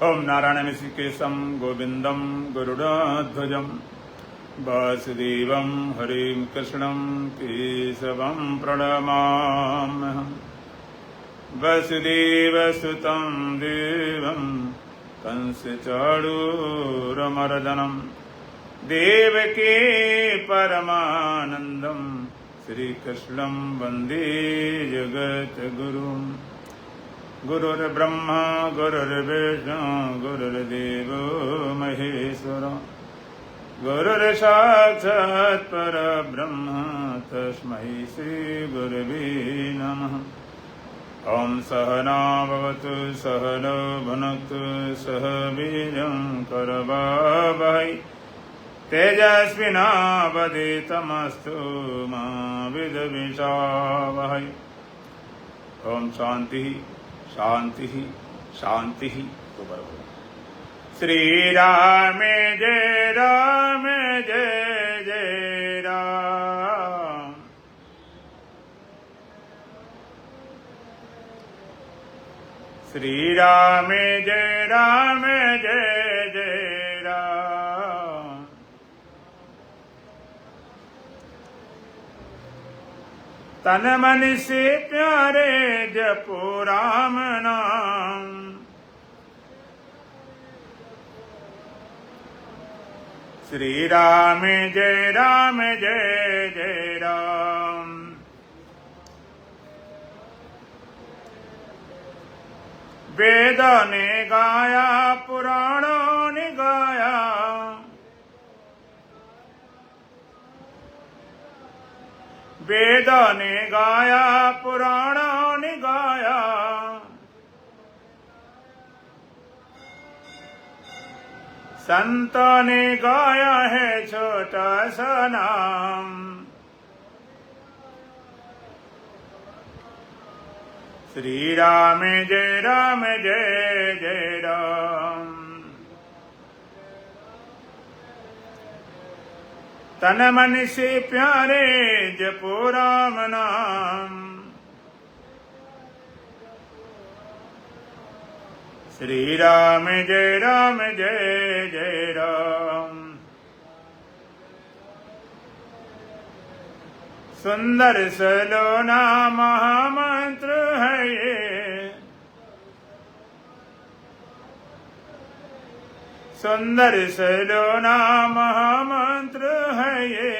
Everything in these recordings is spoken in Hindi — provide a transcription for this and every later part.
ओम नारायण ऋषिकेशं गोविंदं गरुड़ध्वजं वासुदेवं हरिं कृष्णं केशवं प्रणमाम्यहम्। वसुदेवसुतं देवं कंसचाणूरमर्दनं देवकी परमानन्दं श्रीकृष्णं वन्दे जगद्गुरुम्। गुरुर्ब्रह्मा गुरुर्विष्णु गुरुर्देवो महेश्वरः गुरुर्साक्षात् परब्रह्म तस्मै श्रीगुरवे नमः। ओम सहना भवतु सहनो भुनक्तु सह वीर्यं करवावहै तेजस्विनावधीतमस्तु मा विद्विषावहै। ओम शांति शांति शांति। श्री राम जय जय राम। श्री राम जय जय राम। तन मन से प्यारे जपो राम नाम। श्री राम जय जय राम। वेदों ने गाया पुराणों ने गाया वेदों ने गाया पुराणों ने गाया। संतों ने गाया है छोटा सा नाम। श्री राम जय जय राम। तन मन से प्यारे जपो राम नाम। श्री राम जय जय राम। सुंदर सलोना महामंत्र है ये। सुंदर सलोना महामंत्र है ये।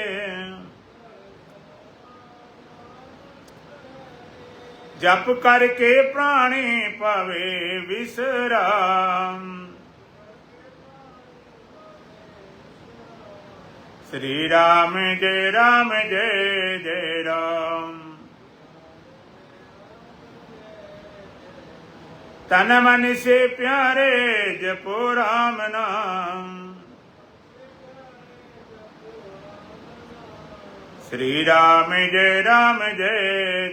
जप करके प्राणी पावे विश्राम। श्री राम जय जय राम। तन मन से प्यारे जपो राम नाम। श्री राम जय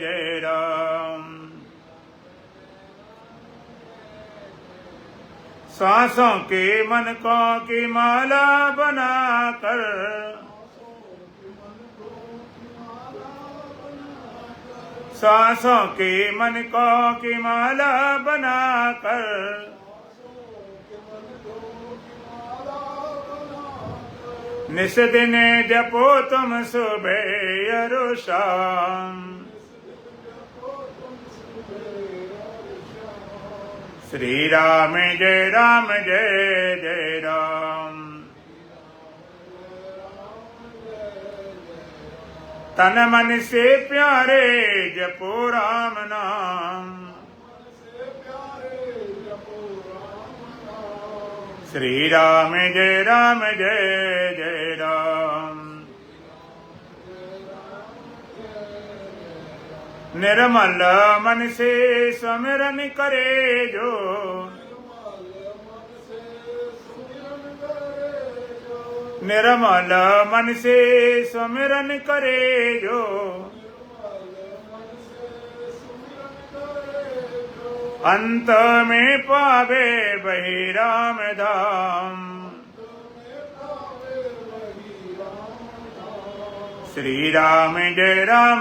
जय राम। सांसों के मन को की माला बनाकर। सांसों के मन को की माला बनाकर। निस दिन जपो तुम सुबह और शाम। श्री राम जय जय राम। तन मन से प्यारे जपो राम नाम। श्री राम जय जय राम। निर्मल मन से स्मरण करे जो। निर्मल मन से स्मरण करे जो। अंत में पावे वही राम धाम। श्री राम जय जय राम।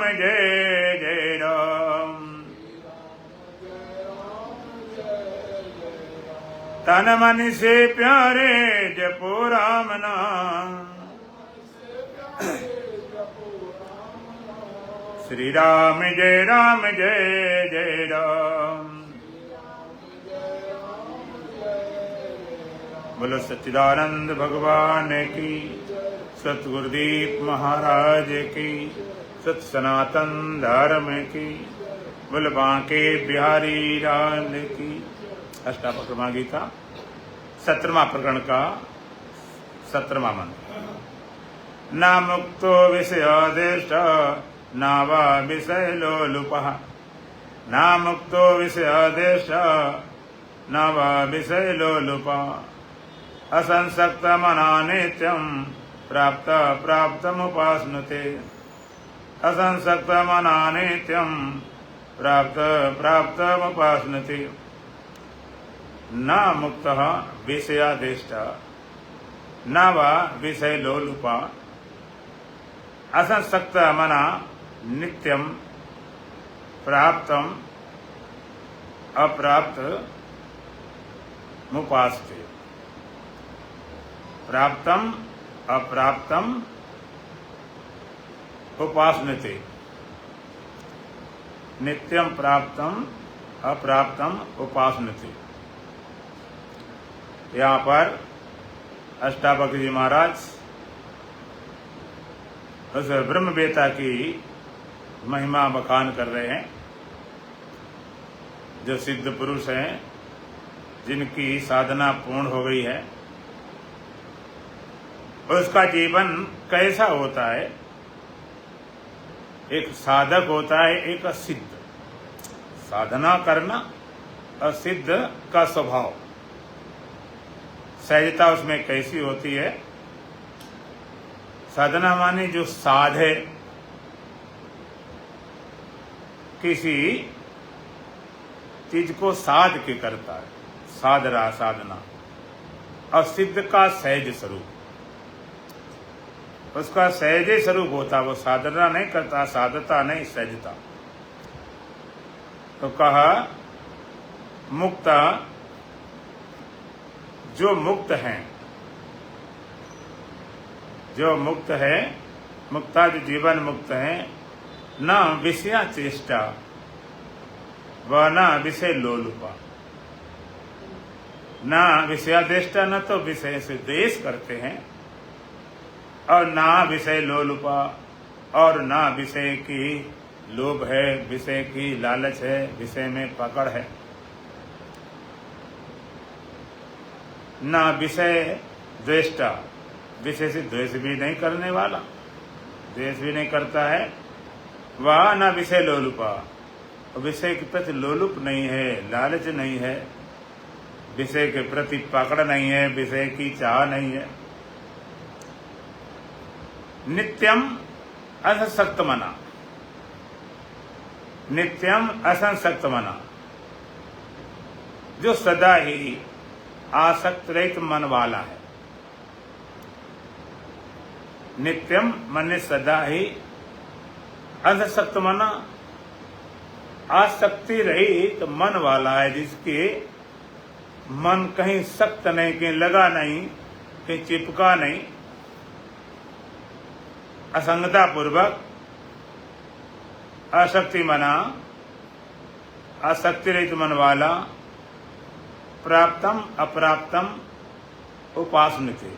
तन मन से प्यारे जपो राम नाम। श्री राम जय जय राम। बोलो सच्चिदानंद भगवान की, सतगुरुदीप महाराज की, सत सनातन धर्म की, बोल बांके बिहारी लाल की। अष्टावक्रमा गीता 17वां प्रकरण का 17वां मंत्र। न मुक्तो विषयादेष्ट न वा विषय लोलुपः। न मुक्तो विषयादेष्ट न वा विषय लोलुपः। असंसक्त मना नित्यं प्राप्त प्राप्तमुपास्नुते। असंसक्त मना नित्यं प्राप्त प्राप्तमुपास्नुते। न मुक्तः विषयादेष्टः न वा विषय लोलुपः। असंसक्त मना नित्यं प्राप्तम अप्राप्त मुपास्ते। प्राप्तम अप्राप्तम उपासनते। नित्यम प्राप्तम अप्राप्तम उपासनते। यहाँ पर अष्टावक्र जी महाराज उस ब्रह्मवेता की महिमा बखान कर रहे हैं, जो सिद्ध पुरुष हैं, जिनकी साधना पूर्ण हो गई है। उसका जीवन कैसा होता है? एक साधक होता है, एक सिद्ध। साधना करना और सिद्ध का स्वभाव, सहजता उसमें कैसी होती है? साधना माने जो साधे, किसी चीज को साध के करता है, साध रहा साधना। और सिद्ध का सहज स्वरूप, उसका सहज स्वरूप होता, वो साधना नहीं करता, साधता नहीं, सहजता। तो कहा मुक्त, जो मुक्त हैं, जो मुक्त है, मुक्ता जो जीवन मुक्त है, न विषया चेष्टा व न विषय लोलुपा। न विषयादेष्टा, न तो विषय से द्वेष करते हैं, और ना विषय लोलुपा, और ना विषय की लोभ है, विषय की लालच है, विषय में पकड़ है। ना विषय द्वेष्टा, विषय से द्वेष भी नहीं करने वाला, द्वेष भी नहीं करता है। वह न विषय लोलुपा, विषय के प्रति लोलुप नहीं है, लालच नहीं है, विषय के प्रति पकड़ नहीं है, विषय की चाह नहीं है। नित्यम असंसक्त मना, नित्यम असंसक्त मना, जो सदा ही आसक्त रहित मन वाला है। नित्यम मन सदा ही, असंसक्त मना आसक्ति रहित मन वाला है, जिसके मन कहीं सख्त नहीं, कहीं लगा नहीं, कहीं चिपका नहीं। असंगता पूर्वक, आसक्ति मना, आसक्ति रहित मन वाला, प्राप्तम अप्राप्तम उपासनते,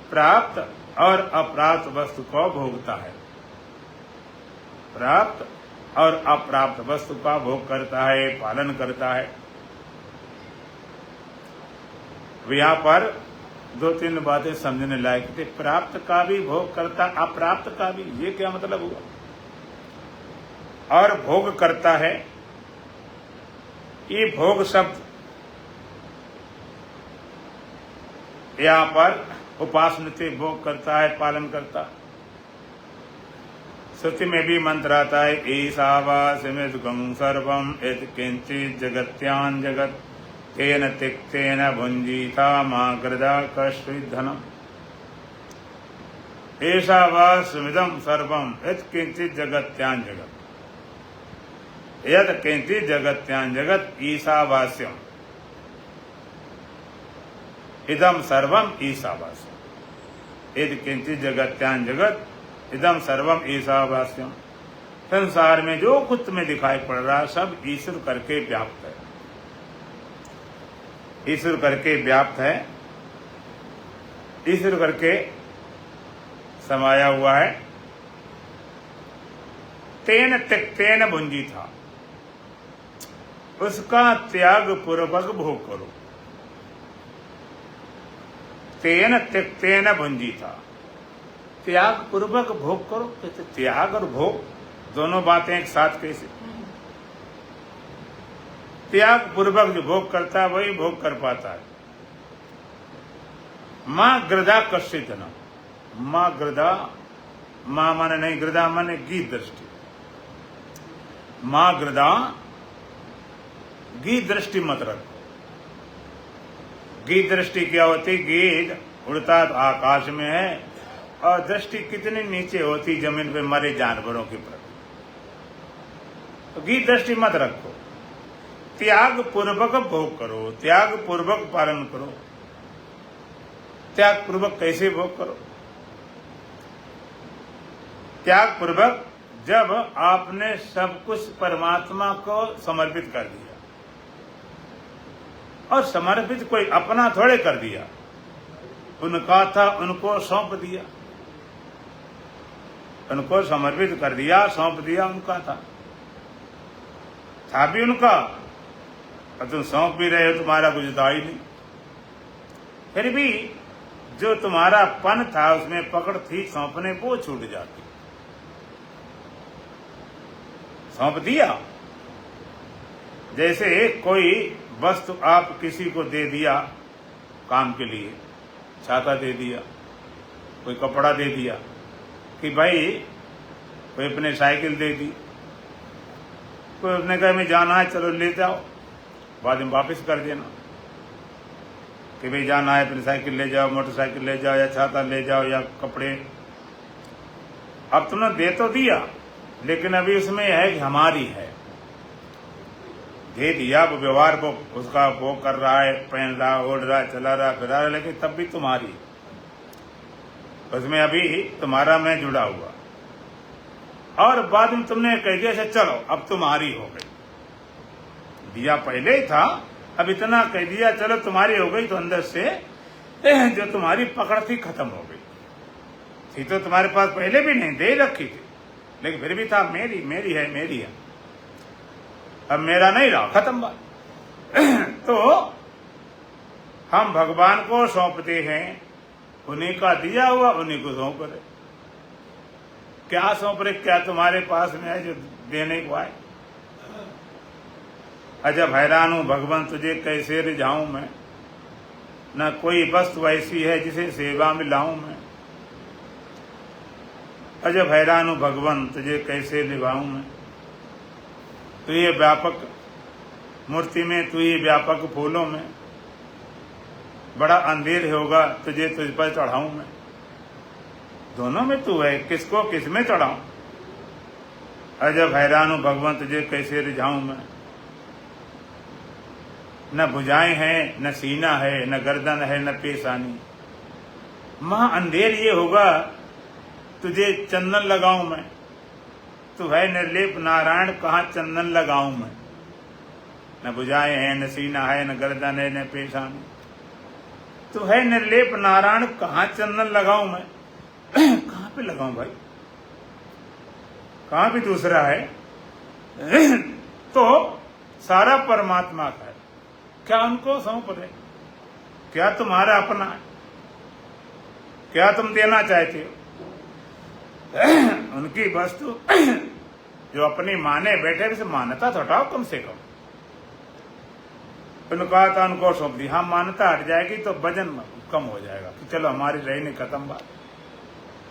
प्राप्त और अप्राप्त वस्तु को भोगता है। प्राप्त और अप्राप्त वस्तु का भोग करता है, पालन करता है। यहाँ पर दो तीन बातें समझने लायक थे। प्राप्त का भी भोग करता, अप्राप्त का भी, ये क्या मतलब हुआ? और भोग करता है, ये भोग शब्द यहाँ पर उपासनते, भोग करता है, पालन करता। श्रुति में भी मंत्र आता है, ईशावास्यमिदं सर्वं यत् किंचित् जगत्यां जगत् तेन तिक्तेन भुंजीता मा गृदा कश्चित् धनम्। ईशावास्यमिदं सर्वं यत् किंचित् जगत्यां जगत्, यत् किंचित् जगत्यां जगत् ईशावास्यम। इदम सर्वम ईशावास्यम। यदि किंचित जगत्यान जगत इदम सर्वम ईशावास्यम। संसार में जो कुछ तुम्हें दिखाई पड़ रहा है सब ईश्वर करके व्याप्त है, ईश्वर करके व्याप्त है, ईश्वर करके समाया हुआ है। तेन त्यक्तेन भुंजी था, उसका त्याग पूर्वक भोग करो। तेन त्यक्तेन भुंजी था, त्याग पूर्वक भोग करो। कहते त्याग और भोग दोनों बातें एक साथ कैसे? त्याग पूर्वक जो भोग करता है वही भोग कर पाता है। माँ गृदा कश्चित न, माँ गृदा, माँ माने नहीं, गृदा माने गीत दृष्टि। माँ गृदा, गीत दृष्टि मत रखो। गीत दृष्टि क्या होती? गीत उड़ता तो आकाश में है और दृष्टि कितनी नीचे होती जमीन पे मरे जानवरों की प्रति। तो गीत दृष्टि मत रखो, त्याग पूर्वक भोग करो, त्याग पूर्वक पालन करो। त्याग पूर्वक कैसे भोग करो? त्याग पूर्वक जब आपने सब कुछ परमात्मा को समर्पित कर दिया, और समर्पित कोई अपना थोड़े कर दिया, उनका था उनको सौंप दिया, उनको समर्पित कर दिया, सौंप दिया, उनका था भी उनका, और तुम सौंप भी रहे हो, तुम्हारा कुछ था ही नहीं। फिर भी जो तुम्हारा पन था उसमें पकड़ थी सौंपने, वो छूट जाती। सौंप दिया, जैसे कोई वस्तु आप किसी को दे दिया काम के लिए, छाता दे दिया, कोई कपड़ा दे दिया, कि भाई कोई अपने साइकिल दे दी, कोई अपने घर में जाना है चलो ले जाओ, बाद में वापस कर देना, कि भाई जाना है अपनी साइकिल ले जाओ, मोटरसाइकिल ले जाओ, या छाता ले जाओ, या कपड़े। अब तुमने दे तो दिया, लेकिन अभी उसमें है कि हमारी है, दे दिया, वो व्यवहार को उसका वो कर रहा है, पहन रहा, ओढ़ रहा, चला रहा, फिरा रहा, लेकिन तब भी तुम्हारी, उसमें अभी तुम्हारा मैं जुड़ा हुआ। और बाद में तुमने कह दिया अच्छा चलो अब तुम्हारी हो गई, दिया पहले ही था, अब इतना कह दिया चलो तुम्हारी हो गई, तो अंदर से जो तुम्हारी पकड़ थी खत्म हो गई। थी तो तुम्हारे पास पहले भी नहीं, दे रखी थी, लेकिन फिर भी था मेरी, मेरी है, मेरी है, अब मेरा नहीं रहा, खत्म बात। तो हम भगवान को सौंपते हैं, उन्हीं का दिया हुआ उन्हीं को सौंप रहे। क्या सौंप रहे? क्या तुम्हारे पास में है जो देने को आए? अजब हैरान हूं भगवान तुझे कैसे रिझाऊं मैं, न कोई वस्तु ऐसी है जिसे सेवा में लाऊं मैं। अजब हैरान हूं भगवान तुझे कैसे निभाऊं मैं। तू ये व्यापक मूर्ति में, तू ये व्यापक फूलों में, बड़ा अंधेर होगा तुझे तुझ पर चढ़ाऊं मैं। दोनों में तू है, किसको किस में चढ़ाऊं? अजब हैरान हूं भगवान तुझे कैसे रिझाऊं मैं। न भुजाएं हैं, न सीना है, न गर्दन है, न पेशानी। महा अंधेर ये होगा तुझे चंदन लगाऊं मैं। तू है निर्लेप नारायण, कहाँ चंदन लगाऊं मैं। न भुजाएं हैं, न सीना है, न गर्दन है, न पेशानी। तू है निर्लेप नारायण, कहाँ चंदन लगाऊं मैं। कहाँ पे लगाऊं भाई, कहाँ भी दूसरा है। तो सारा परमात्मा का है, क्या उनको सौंप रहे? क्या तुम्हारा अपना है? क्या तुम देना चाहते हो? उनकी वस्तु जो अपनी माने बैठे, उसे मान्यता तो हटाओ कम से कम। उनका था उनको सौंप दी, हाँ मान्यता हट जाएगी तो वजन कम हो जाएगा कि चलो हमारी रही नहीं, खत्म बात।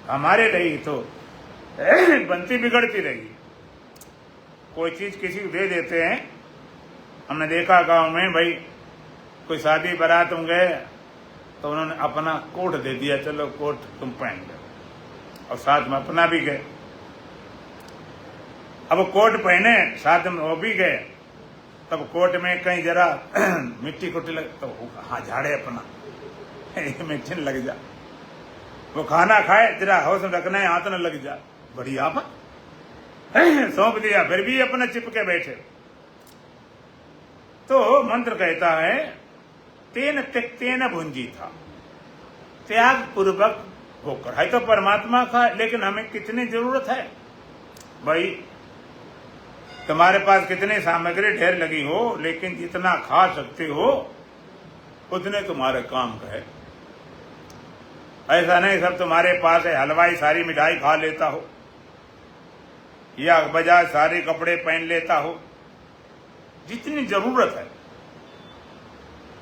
हमारे रही तो बनती बिगड़ती रहेगी। कोई चीज किसी को दे देते हैं, हमने देखा गांव में, भाई कोई शादी बारात में गए तो उन्होंने अपना कोट दे दिया, चलो कोट तुम पहन लो, और साथ में अपना भी गए। अब कोट पहने साथ में वो भी गए, तब कोट में कहीं जरा मिट्टी कुट्टी लगे तो हाँ झाड़े अपना, मेडिसिन लग जा, वो खाना खाए जरा होश में रखना है, हाथ न लग जाए, बड़ी आफत। सौंप दिया, फिर भी अपना चिपके बैठे। तो मंत्र कहता है तेन त्यक्तेन भुंजी था, त्याग पूर्वक होकर। है तो परमात्मा का, लेकिन हमें कितनी जरूरत है भाई। तुम्हारे पास कितनी सामग्री ढेर लगी हो, लेकिन जितना खा सकते हो उतने तुम्हारे काम का है। ऐसा नहीं सब तुम्हारे पास है, हलवाई सारी मिठाई खा लेता हो या बजाज सारे कपड़े पहन लेता हो, जितनी जरूरत है।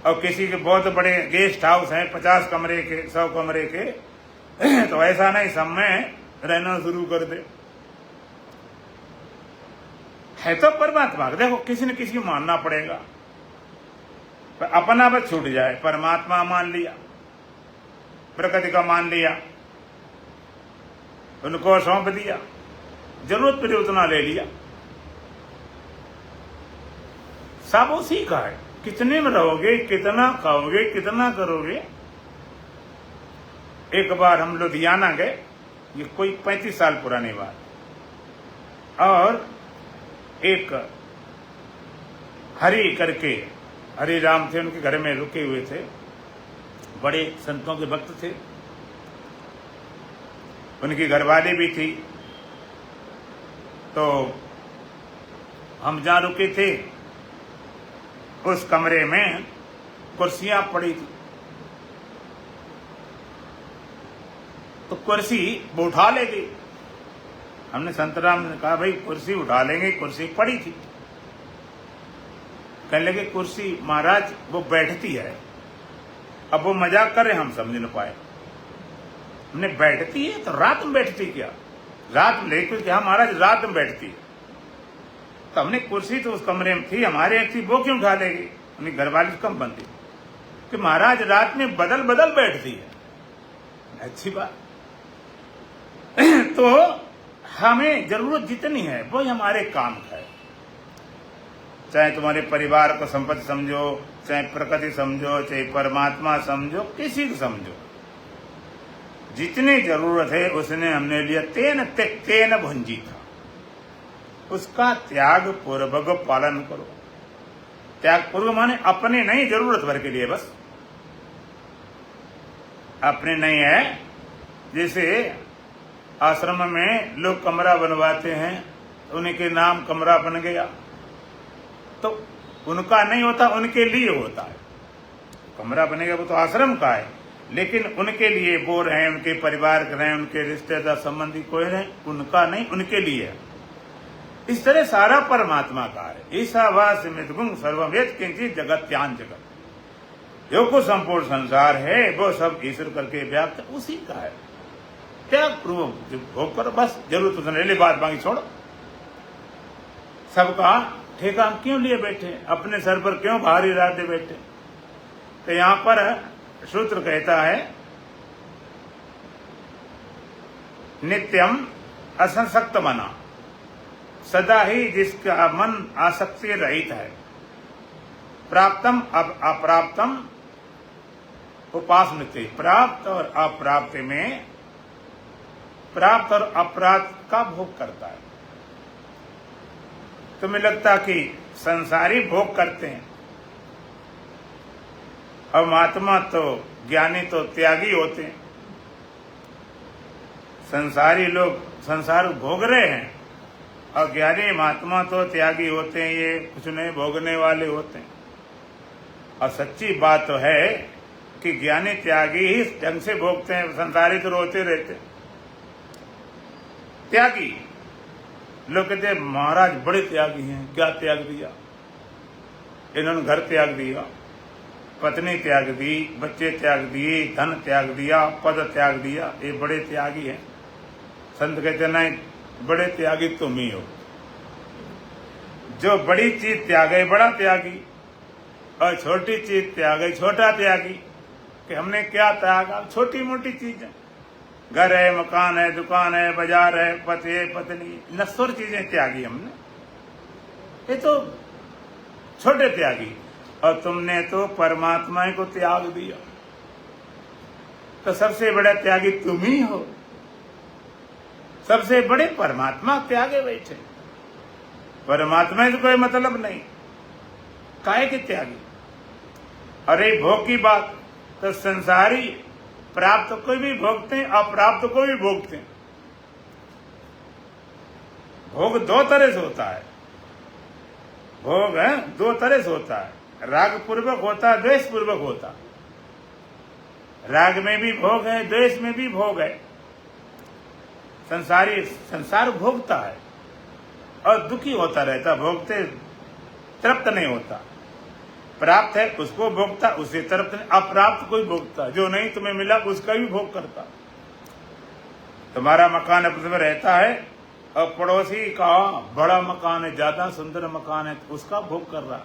और किसी के बहुत बड़े गेस्ट हाउस हैं 50 कमरे के, 100 कमरे के, तो ऐसा नहीं सब में रहना शुरू कर दे। है तो परमात्मा, देखो किसी न किसी को मानना पड़ेगा। पर अपना बस छूट जाए, परमात्मा मान लिया, प्रकृति का मान लिया, उनको सौंप दिया, जरूरत पड़ी उतना ले लिया, सब उसी का है। कितने में रहोगे, कितना खाओगे, कितना करोगे। एक बार हम लुधियाना गए, ये कोई 35 साल पुरानी बात, और एक हरि करके, हरि राम थे, उनके घर में रुके हुए थे, बड़े संतों के भक्त थे, उनकी घरवाली भी थी। तो हम जहां रुके थे उस कमरे में कुर्सियां पड़ी थी, तो कुर्सी वो उठा ले गई। हमने संतराम ने कहा भाई कुर्सी उठा लेंगे, कुर्सी पड़ी थी। कहने लगे कुर्सी महाराज वो बैठती है। अब वो मजाक कर रहे, हम समझ न पाए। हमने बैठती है तो रात में बैठती क्या, रात में लेकर क्या महाराज रात में बैठती है। तो हमने कुर्सी तो उस कमरे में थी, हमारे थी, वो क्यों उठा लेगी। उनकी घरवाली कम बनती कि महाराज रात में बदल बदल बैठती है। अच्छी बात। तो हमें जरूरत जितनी है वो हमारे काम का है। चाहे तुम्हारे परिवार को संपत्ति समझो, चाहे प्रकृति समझो, चाहे परमात्मा समझो, किसी को समझो, जितनी जरूरत है उसने हमने लिया। तेन त्यक्तेन भुंजी था, उसका त्याग पूर्वक पालन करो। त्याग पूर्वक माने अपने नहीं, जरूरत भर के लिए बस, अपने नहीं है। जैसे आश्रम में लोग कमरा बनवाते हैं, उनके नाम कमरा बन गया, तो उनका नहीं होता, उनके लिए होता है। कमरा बनेगा वो तो आश्रम का है, लेकिन उनके लिए वो रहे, उनके परिवार के रहे, उनके रिश्तेदार संबंधी कोई रहे, उनका नहीं, उनके लिए। इस तरह सारा परमात्मा का है। ईशावास मितगुण सर्ववेद किंचित जगत्यान जगत, जो कुछ संपूर्ण संसार है वो सब ईश्वर करके व्याप्त उसी का है। त्याग पूर्वक भोग करो बस, जरूरत उसने ले, बात बाकी छोड़ो। सबका ठेका हम क्यों लिए बैठे, अपने सर पर क्यों भारी लादे बैठे। तो यहां पर सूत्र कहता है नित्यम असंसक्त मना, सदा ही जिसका मन आसक्ति रहित है। प्राप्तम अप्राप्तम उपासनते, प्राप्त और अप्राप्त में, प्राप्त और अप्राप्त का भोग करता है। तुम्हें लगता कि संसारी भोग करते हैं, और महात्मा तो ज्ञानी तो त्यागी होते हैं। संसारी लोग संसार भोग रहे हैं, और ज्ञानी महात्मा तो त्यागी होते हैं, ये कुछ नहीं भोगने वाले होते हैं। और सच्ची बात तो है कि ज्ञानी त्यागी ही ढंग से भोगते हैं, संसारी तो रोते रहते हैं। त्यागी लोग कहते हैं महाराज बड़े त्यागी हैं, क्या त्याग दिया इन्होंने, घर त्याग दिया, पत्नी त्याग दी, बच्चे त्याग दिए, धन त्याग दिया, पद त्याग दिया, ये बड़े त्यागी हैं। संत कहते नहीं, बड़े त्यागी तुम ही हो। जो बड़ी चीज त्यागे बड़ा त्यागी, और छोटी चीज त्यागे छोटा त्यागी। कि हमने क्या त्यागा, छोटी मोटी चीजें, घर है, मकान है, दुकान है, बाजार है, पति है, पत्नी, नश्वर चीजें त्यागी हमने, ये तो छोटे त्यागी। और तुमने तो परमात्मा को त्याग दिया। तो सबसे बड़ा त्यागी तुम ही हो। सबसे बड़े परमात्मा त्यागे बैठे, परमात्मा से कोई मतलब नहीं, काहे के त्यागी। अरे भोग की बात तो संसारी प्राप्त को भी भोगते हैं, अप्राप्त को भी भोगते हैं। भोग दो तरह से होता है, भोग है दो तरह से होता है, राग पूर्वक होता है, द्वेष पूर्वक होता है। राग में भी भोग है, द्वेष में भी भोग है। संसार भोगता है और दुखी होता रहता, भोगते तृप्त नहीं होता। प्राप्त है उसको भोगता, उसे तृप्त नहीं। अप्राप्त कोई भोगता, जो नहीं तुम्हें मिला उसका भी भोग करता। तुम्हारा मकान अपने में रहता है और पड़ोसी का बड़ा मकान है, ज्यादा सुंदर मकान है, उसका भोग कर रहा,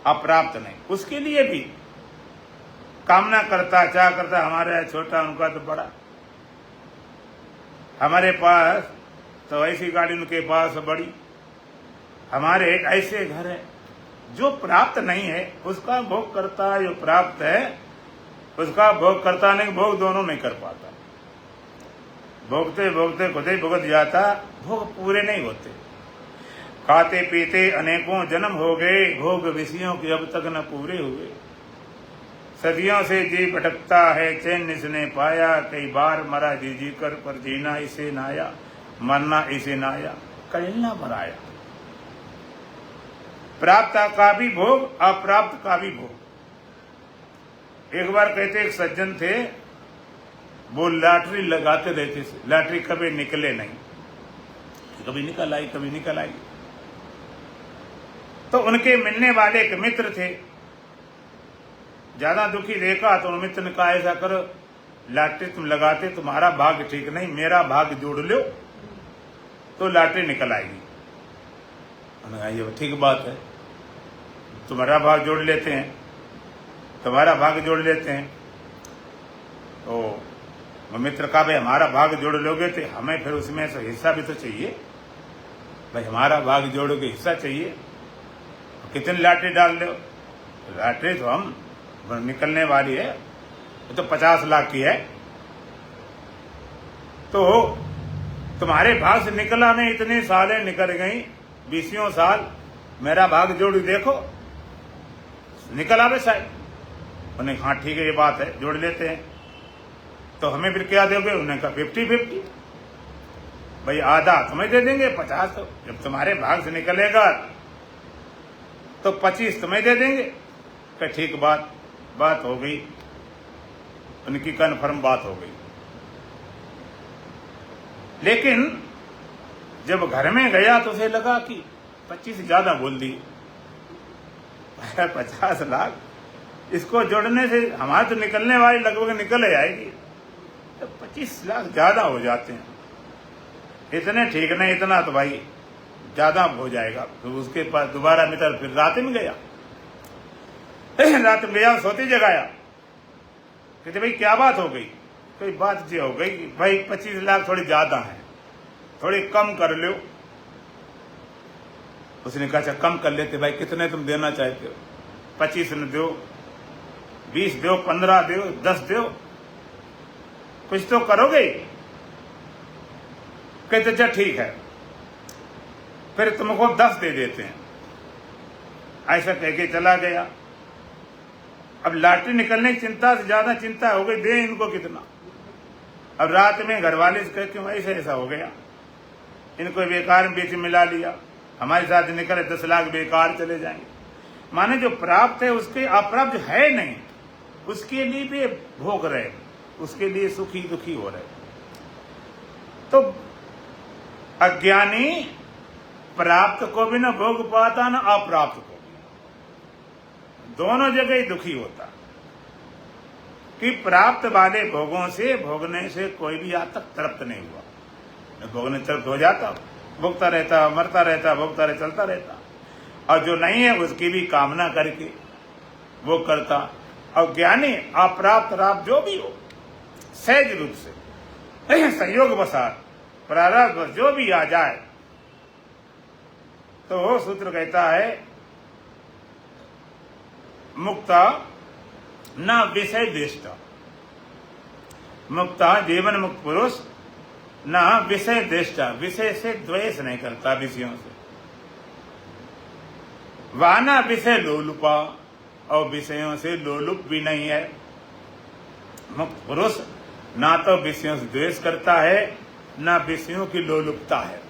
अप्राप्त नहीं। उसके लिए भी कामना करता, चाह करता, हमारे छोटा उनका तो बड़ा, हमारे पास तो ऐसी गाड़ी उनके पास बड़ी, हमारे ऐसे घर है। जो प्राप्त नहीं है उसका भोग करता है, जो प्राप्त है उसका भोग करता नहीं, भोग दोनों नहीं कर पाता। भोगते भोगते खुद ही भुगत जाता, भोग पूरे नहीं होते। खाते पीते अनेकों जन्म हो गए, भोग विषयों के अब तक न पूरे हुए। सदियों से जी भटकता है, चैन इसने पाया, कई बार मरा जी जी कर, पर जीना इसे नाया, मरना इसे नाया, कलना भराया। प्राप्त का भी भोग, अप्राप्त का भी भोग। एक बार कहते एक सज्जन थे, वो लॉटरी लगाते रहते थे, लॉटरी कभी निकले नहीं, कभी निकल आई कभी निकल आई। तो उनके मिलने वाले एक मित्र थे, ज्यादा दुखी देखा तो मित्र ने कहा ऐसा करो, लॉटरी तुम लगाते तुम्हारा भाग्य ठीक नहीं, मेरा भाग्य जोड़ लो तो लॉटरी निकल आएगी। उन्होंने कहा ये ठीक बात है, तुम्हारा भाग जोड़ लेते हैं, तुम्हारा भाग जोड़ लेते हैं। तो मित्र कहा भाई हमारा भाग जोड़ लोगे तो हमें फिर उसमें से हिस्सा भी तो चाहिए, भाई हमारा भाग जोड़ोगे हिस्सा चाहिए। कितनी लॉटरी डाल लो? लॉटरी तो हम निकलने वाली है तो 50 लाख की है, तो तुम्हारे भाग से निकला नहीं, इतने सालें निकल गई, 20 साल, मेरा भाग जोड़ देखो निकल आवे शायद। उन्हें हाँ ठीक है ये बात है, जोड़ लेते हैं। तो हमें फिर क्या दोगे? उन्होंने कहा 50-50, भाई आधा तुम्हें दे देंगे, 50 तो जब तुम्हारे भाग से निकलेगा तो 25 तुम्हें दे देंगे। कहा ठीक बात हो गई, उनकी कन्फर्म बात हो गई। लेकिन जब घर में गया तो उसे लगा कि 25 ज्यादा बोल दी, 50 लाख इसको जोड़ने से हमारे तो निकलने वाली लगभग निकल जाएगी, तो 25 लाख ज्यादा हो जाते हैं। इतने ठीक नहीं, इतना तो भाई ज्यादा हो जाएगा। तो उसके पास दोबारा मित्र फिर रात में गया, सोते जगाया, कहते भाई क्या बात हो गई? कोई बात ये हो गई कि भाई 25 लाख थोड़ी ज्यादा है, थोड़ी कम कर लो। उसने कहा अच्छा कम कर लेते, भाई कितने तुम देना चाहते हो? 25 न दो, 20 दो, 15 दो, 10 दो, कुछ तो करोगे। कहते अच्छा ठीक है, फिर तुमको 10 दे देते हैं। ऐसा कह के चला गया। अब लॉटरी निकलने की चिंता से ज्यादा चिंता हो गई, दे इनको कितना। अब रात में घर वाले से कहते हैं ऐसा हो गया, इनको बेकार बीच मिला लिया, हमारे साथ निकले 10 लाख बेकार चले जाएंगे। माने जो प्राप्त है उसके अप्राप्त है नहीं, उसके लिए भी भोग रहे, उसके लिए सुखी दुखी हो रहे। तो अज्ञानी प्राप्त को भी न भोग पाता, न अप्राप्त को, दोनों जगह ही दुखी होता। कि प्राप्त वाले भोगों से, भोगने से कोई भी आज तक तृप्त नहीं हुआ। भोगने तृप्त हो जाता, भोगता रहता, मरता रहता, भोगता रहता, चलता रहता। और जो नहीं है उसकी भी कामना करके वो करता। और ज्ञानी अप्राप्त राप्त जो भी हो, सहज रूप से संयोग वसात प्रारब्ध जो भी आ जाए, तो वो सूत्र कहता है मुक्ता न विषय दृष्टा। मुक्ता जीवन मुक्त पुरुष ना विषय दृष्टा, विषय से द्वेष नहीं करता, विषयों से। वाना विषय लोलुपा, और विषयों से लोलुप भी नहीं है। मुक्त पुरुष ना तो विषयों से द्वेष करता है, ना विषयों की लोलुपता है।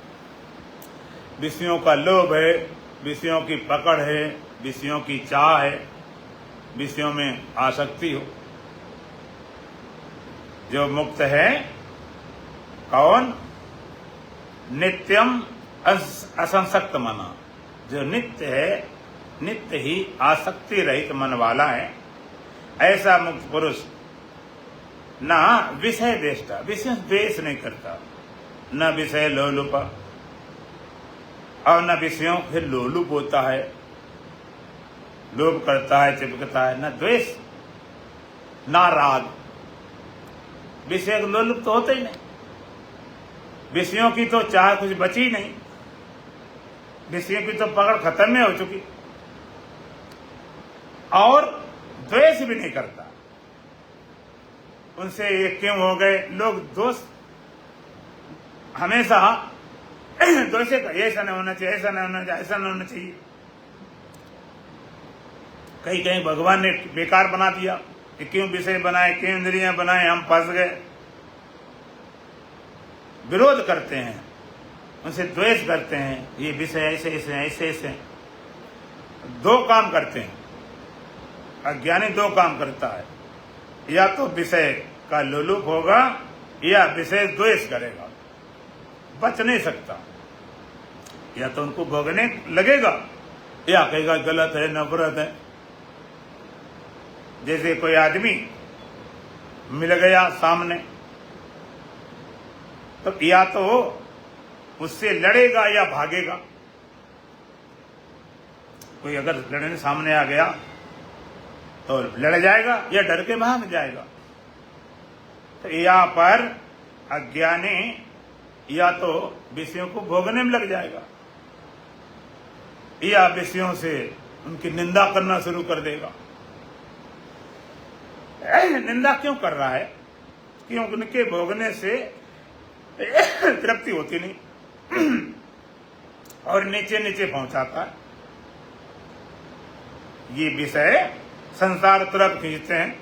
विषयों का लोभ है, विषयों की पकड़ है, विषयों की चाह है, विषयों में आसक्ति हो। जो मुक्त है कौन? नित्यम असंसक्त मना, जो नित्य है, नित्य ही आसक्ति रहित मन वाला है, ऐसा मुक्त पुरुष ना विषय द्वेष्टा, विषय द्वेष नहीं करता, न विषय लोलुपा, और न विषयों से लोलुप होता है, लोभ करता है, चिपकता है, न द्वेष ना राग। विषय लोलुप तो होते ही नहीं, विषयों की तो चाह कुछ बची नहीं, विषयों की तो पकड़ खत्म में हो चुकी, और द्वेष भी नहीं करता। उनसे ये क्यों हो गए लोग दोस्त? हमेशा दोष का ऐसा नहीं होना चाहिए, ऐसा नहीं होना चाहिए, ऐसा नहीं होना चाहिए। कहीं कहीं भगवान ने बेकार बना दिया कि क्यों विषय बनाए, क्यों इंद्रियां बनाए, हम फंस गए। विरोध करते हैं, उनसे द्वेष करते हैं, ये विषय ऐसे ऐसे ऐसे ऐसे। दो काम करते हैं अज्ञानी, दो काम करता है, या तो विषय का लोलुप होगा या विषय द्वेष करेगा, बच नहीं सकता। या तो उनको भोगने लगेगा या कहेगा गलत है, नफरत है। जैसे कोई आदमी मिल गया सामने, तो या तो उससे लड़ेगा या भागेगा। कोई अगर लड़ने सामने आ गया तो लड़ जाएगा या डर के भाग जाएगा। तो यहाँ पर अज्ञानी या तो विषयों को भोगने में लग जाएगा या विषयों से उनकी निंदा करना शुरू कर देगा। निंदा क्यों कर रहा है? क्योंकि उनके भोगने से तृप्ति होती नहीं और नीचे नीचे पहुंचाता है। ये विषय संसार तरफ खींचते हैं।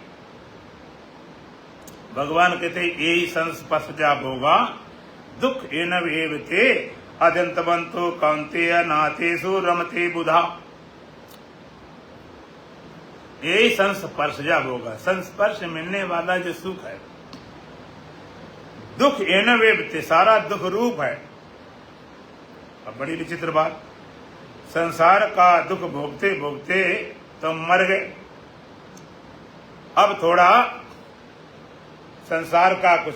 भगवान कहते यही संस्पर्शजा भोगा दुख एनव एवते अदंतवंतो कौंतेय नातेषु रमते बुधा। यही संस्पर्शजा भोगा, संस्पर्श मिलने वाला जो सुख है, दुख एनव एवते, सारा दुख रूप है। अब बड़ी विचित्र बात, संसार का दुख भोगते भोगते तो मर गए। अब थोड़ा संसार का कुछ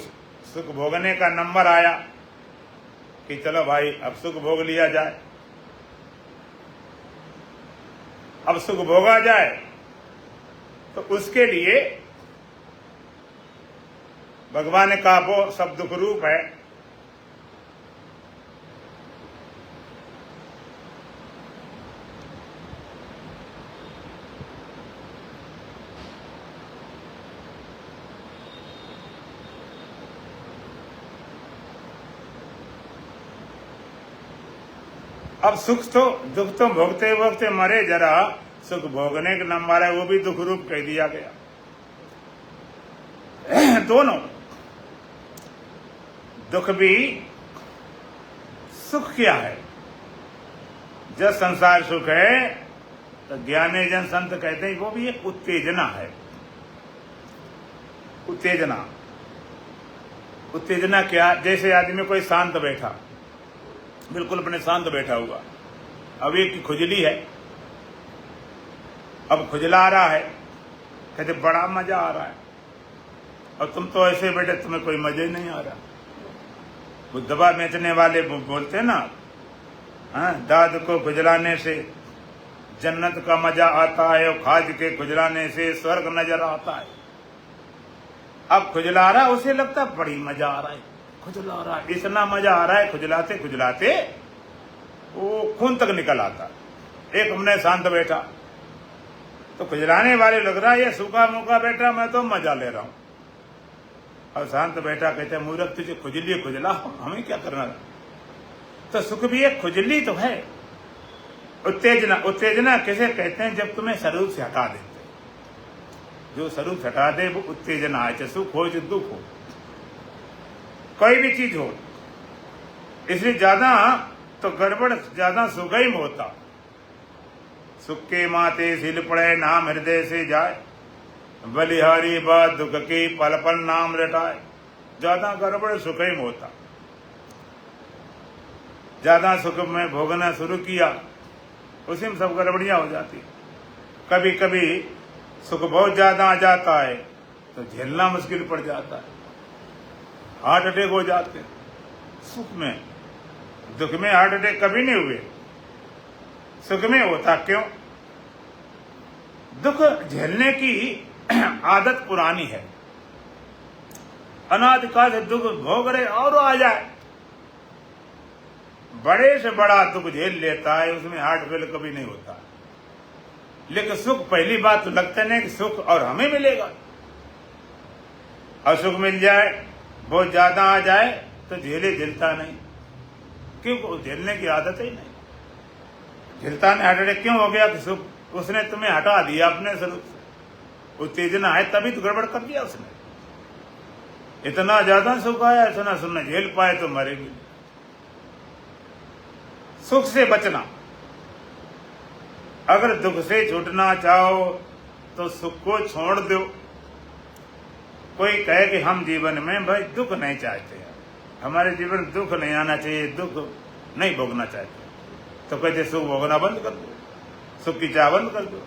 सुख भोगने का नंबर आया कि चलो भाई अब सुख भोग लिया जाए। अब सुख भोगा जाए तो उसके लिए भगवान ने कहा वो सब दुख रूप है। अब सुख तो दुख तो भोगते भोगते मरे, जरा सुख भोगने का नंबर है वो भी दुख रूप कह दिया गया। दोनों दुख भी सुख क्या है? जब संसार सुख है तो ज्ञानी जन संत कहते हैं वो भी एक उत्तेजना है। उत्तेजना, उत्तेजना क्या? जैसे आदमी कोई शांत बैठा, बिल्कुल अपने शांत बैठा हुआ, अब एक खुजली है, अब खुजला आ रहा है, कहते बड़ा मजा आ रहा है, और तुम तो ऐसे बैठे तुम्हें कोई मजा ही नहीं आ रहा। वो दवा बेचने वाले बोलते हैं ना, हाँ, दाद को खुजलाने से जन्नत का मजा आता है और खाज के खुजलाने से स्वर्ग नजर आता है। अब खुजला रहा, उसे लगता बड़ी मजा आ रहा है, खुजला रहा है, इतना मजा आ रहा है, खुजलाते खुजलाते वो खून तक निकल आता। एक हमने शांत बैठा तो खुजलाने वाले लग रहा है ये सूखा मुखा बैठा, मैं तो मजा ले रहा हूं। और शांत बैठा कहते हैं मूर्ख तुझे खुजली खुजला, हमें क्या करना। तो सुख भी एक खुजली तो है। उत्तेजना, उत्तेजना किसे कहते हैं? जब तुम्हें स्वरूप से हटा देते, जो स्वरूप से हटा दे वो उत्तेजना है। चाहे सुख हो चाहे दुख हो, कोई भी चीज हो। इसलिए ज्यादा तो गड़बड़, ज्यादा सुगम होता। सुख के माते सिल पड़े, नाम हृदय से जाए, बलिहारी बात दुख की पल पल नाम रटाए। ज्यादा गड़बड़ सुखम होता। ज्यादा सुख में भोगना शुरू किया, उसी में सब गड़बड़ियां हो जाती। कभी कभी सुख बहुत ज्यादा आ जाता है तो झेलना मुश्किल पड़ जाता है, हार्ट अटैक हो जाते। सुख में, दुख में हार्ट अटैक कभी नहीं हुए, सुख में होता। क्यों? दुख झेलने की आदत पुरानी है, अनादिकाल से दुख भोग रहे और आ जाए। बड़े से बड़ा दुख झेल लेता है, उसमें हार्ट फेल कभी नहीं होता। लेकिन सुख, पहली बात तो लगता नहीं कि सुख और हमें मिलेगा। और सुख मिल जाए, बहुत ज्यादा आ जाए तो झेलता नहीं, क्योंकि झेलने की आदत ही नहीं। झेलता नहीं, हार्ट अटैक क्यों हो गया? कि सुख उसने तुम्हें हटा दिया अपने स्वरूप से। उत्तेजना है तभी तो गड़बड़ कर दिया उसने। इतना ज्यादा सुख आया, इतना सुनना झेल पाए तो मरेगी। सुख से बचना, अगर दुख से छूटना चाहो तो सुख को छोड़ दो। कोई कहे कि हम जीवन में भाई दुख नहीं चाहते, हमारे जीवन में दुख नहीं आना चाहिए, दुख नहीं भोगना चाहते, तो कहते सुख भोगना बंद कर दो, सुख की चाह बंद कर दो,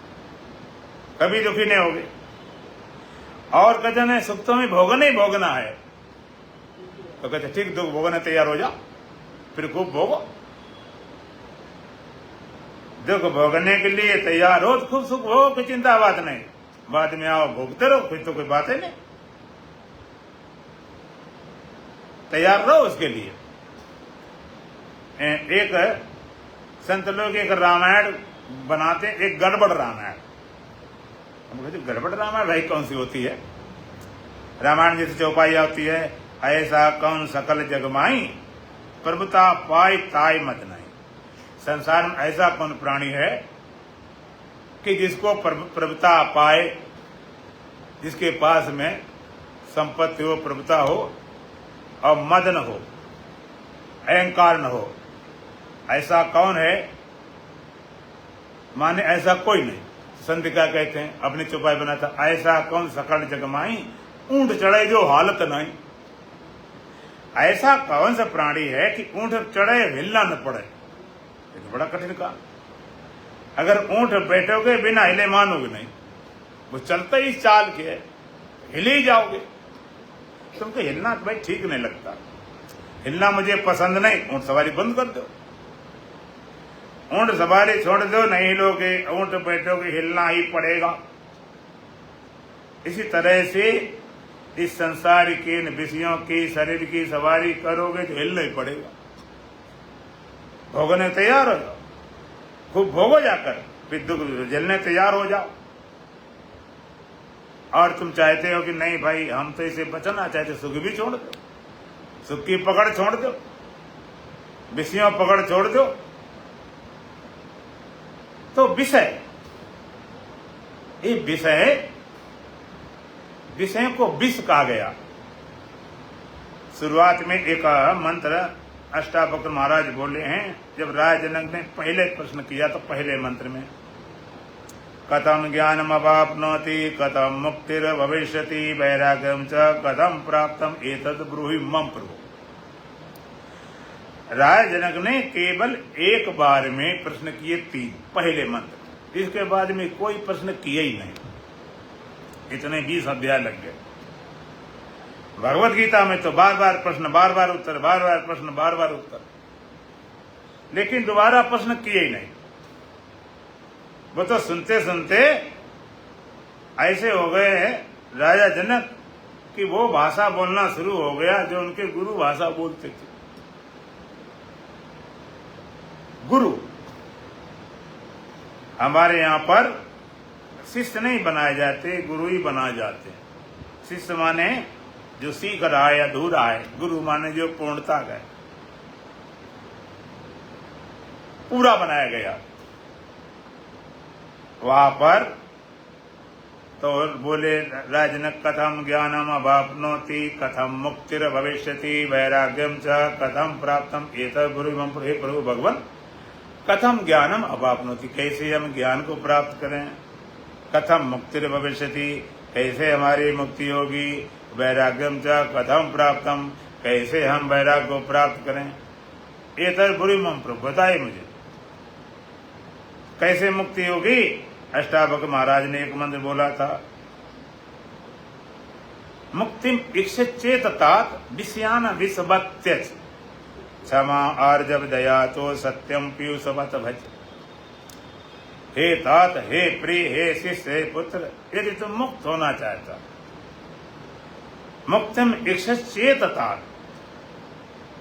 कभी दुखी नहीं होगे। और कहते नहीं सुख तो हमें भोगना ही भोगना है, तो कहते ठीक दुख भोगने तैयार हो जाओ, फिर खूब भोगो। दुख भोगने के लिए तैयार हो तो खूब सुख भोगो, कोई चिंता बात नहीं। बाद में आओ भोगते रहो, फिर तो कोई बात ही नहीं। तैयार रहो उसके लिए। एक संत लोग एक रामायण बनाते, एक गड़बड़ रामायण। हम कहते गड़बड़ रामायण भाई कौन सी होती है? रामायण जैसे चौपाई होती है, ऐसा कौन सकल जगमाई, प्रभुता पाई ताई मत नहीं। संसार में ऐसा कौन प्राणी है कि जिसको प्रभुता पाए, जिसके पास में संपत्ति हो, प्रभुता हो और मद न हो, अहंकार न हो। ऐसा कौन है? माने ऐसा कोई नहीं। संत क्या कहते हैं? अपनी चौपाई बनाता, ऐसा कौन सकल जगमाई, ऊंट चढ़े जो हालत नहीं। ऐसा कौन सा प्राणी है कि ऊंट चढ़े हिलना न पड़े? ये तो बड़ा कठिन काम। अगर ऊंट बैठोगे बिना हिले मानोगे नहीं, वो चलता ही इस चाल के, हिल ही जाओगे। तुमको हिलना तो भाई ठीक नहीं लगता, हिलना मुझे पसंद नहीं, ऊंट सवारी बंद कर दो, ऊंट सवारी छोड़ दो, नहीं हिलोगे, ऊंट बैठोगे, हिलना ही पड़ेगा। इसी तरह से इस संसार के विषयों की, शरीर की सवारी करोगे तो हिलना ही पड़ेगा। भोगने तैयार हो जाओ, खूब भोगो जाकर, फिर दुख झेलने तैयार हो जाओ। और तुम चाहते हो कि नहीं भाई हम तो इसे बचना चाहते, सुख भी छोड़ दो, सुख की पकड़ छोड़ दो, विषयों पकड़ छोड़ दो। तो विषय, ये विषय को विष कहा गया। शुरुआत में एक मंत्र अष्टावक्र महाराज बोले हैं, जब राय जनक ने पहले प्रश्न किया तो पहले मंत्र में कथम ज्ञानम अवाप्नोति, कथम मुक्तिर भविष्यति, वैराग्यम च कथम प्राप्तम एतद् ब्रूहि मम प्रभु। राय जनक ने केवल एक बार में प्रश्न किए 3, पहले मंत्र, इसके बाद में कोई प्रश्न किए ही नहीं। इतने 20 अध्याय लग गए। भगवत गीता में तो बार बार प्रश्न, बार बार उत्तर, बार बार प्रश्न, बार बार उत्तर, लेकिन दोबारा प्रश्न किए ही नहीं। वो तो सुनते सुनते ऐसे हो गए राजा जनक कि वो भाषा बोलना शुरू हो गया जो उनके गुरु भाषा बोलते थे। गुरु हमारे यहाँ पर शिष्य नहीं बनाए जाते, गुरु ही बनाए जाते हैं। शिष्य माने जो सीख रहा है अधूरा है, गुरु माने जो पूर्णता का है, पूरा बनाया गया। वहां पर तो बोले राजन कथम ज्ञानम अवाप्नोति कथम मुक्तिर भविष्यति वैराग्यम च कथम प्राप्तम एतत् गुरुमं हे प्रभु भगवान कथम ज्ञानम अवाप्नोति, कैसे हम ज्ञान को प्राप्त करें, कथम मुक्तिर भविष्यति, कैसे हमारी मुक्ति होगी, वैराग्यम च कथम प्राप्तम, कैसे हम वैराग्य को प्राप्त करें, एतत् गुरुमं प्रभु बताइए मुझे कैसे मुक्ति होगी। अष्टावक्र महाराज ने एक मंत्र बोला था, मुक्तिम इक्षेत तात विषयान विषवत्यच क्षमा आर्जव दया तो सत्यम पीयूषवत भज। हे तात, हे प्रिय, हे शिष्य, हे पुत्र, यदि तुम मुक्त होना चाहता, मुक्तिम इक्षेत तात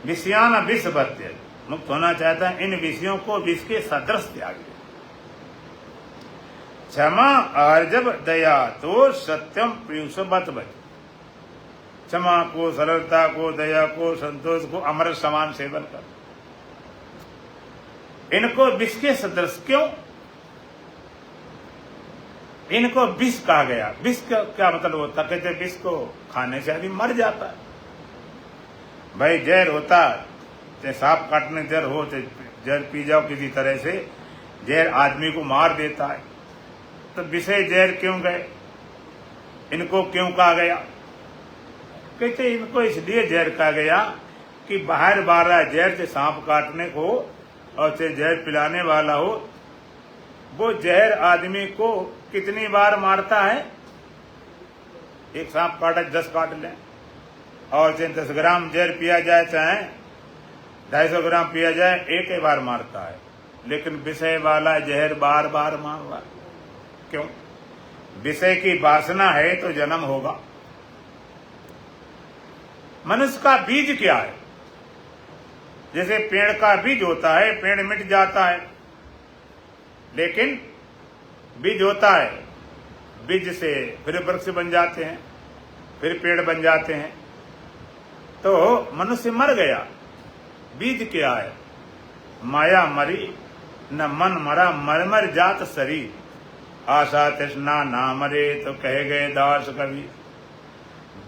विषयान विषवत्यच, मुक्त होना चाहता इन विषयों को विष के सदृश त्याग दे। क्षमा आर्जव दया तो सत्यम पीयूषवत भज, क्षमा को, सरलता को, दया को, संतोष को अमृत समान सेवन कर। इनको विष के सदृश क्यों, इनको विष कहा गया। विष का क्या मतलब होता, कहते विष को खाने से आदमी मर जाता है। भाई जहर होता, चाहे सांप काटने जहर हो, चाहे जहर पी जाओ किसी तरह से, जहर आदमी को मार देता है। तो विषय जहर क्यों गए, इनको क्यों कहा गया, कहते इनको इसलिए जहर कहा गया कि बाहर बारह जहर से सांप काटने को और से जहर पिलाने वाला हो, वो जहर आदमी को कितनी बार मारता है। एक सांप काटा 10 काट लें, और चाहे 10 ग्राम जहर पिया जाए, चाहे 250 ग्राम पिया जाए, एक ही बार मारता है। लेकिन विषय वाला जहर बार बार मार रहा है। क्यों, विषय की वासना है तो जन्म होगा। मनुष्य का बीज क्या है, जैसे पेड़ का बीज होता है, पेड़ मिट जाता है, लेकिन बीज होता है, बीज से फिर वृक्ष बन जाते हैं, फिर पेड़ बन जाते हैं। तो मनुष्य मर गया, बीज क्या है, माया मरी न मन मरा, मर मर जात शरीर, आशा तृष्णा ना मरे तो कहे गए दास कवि।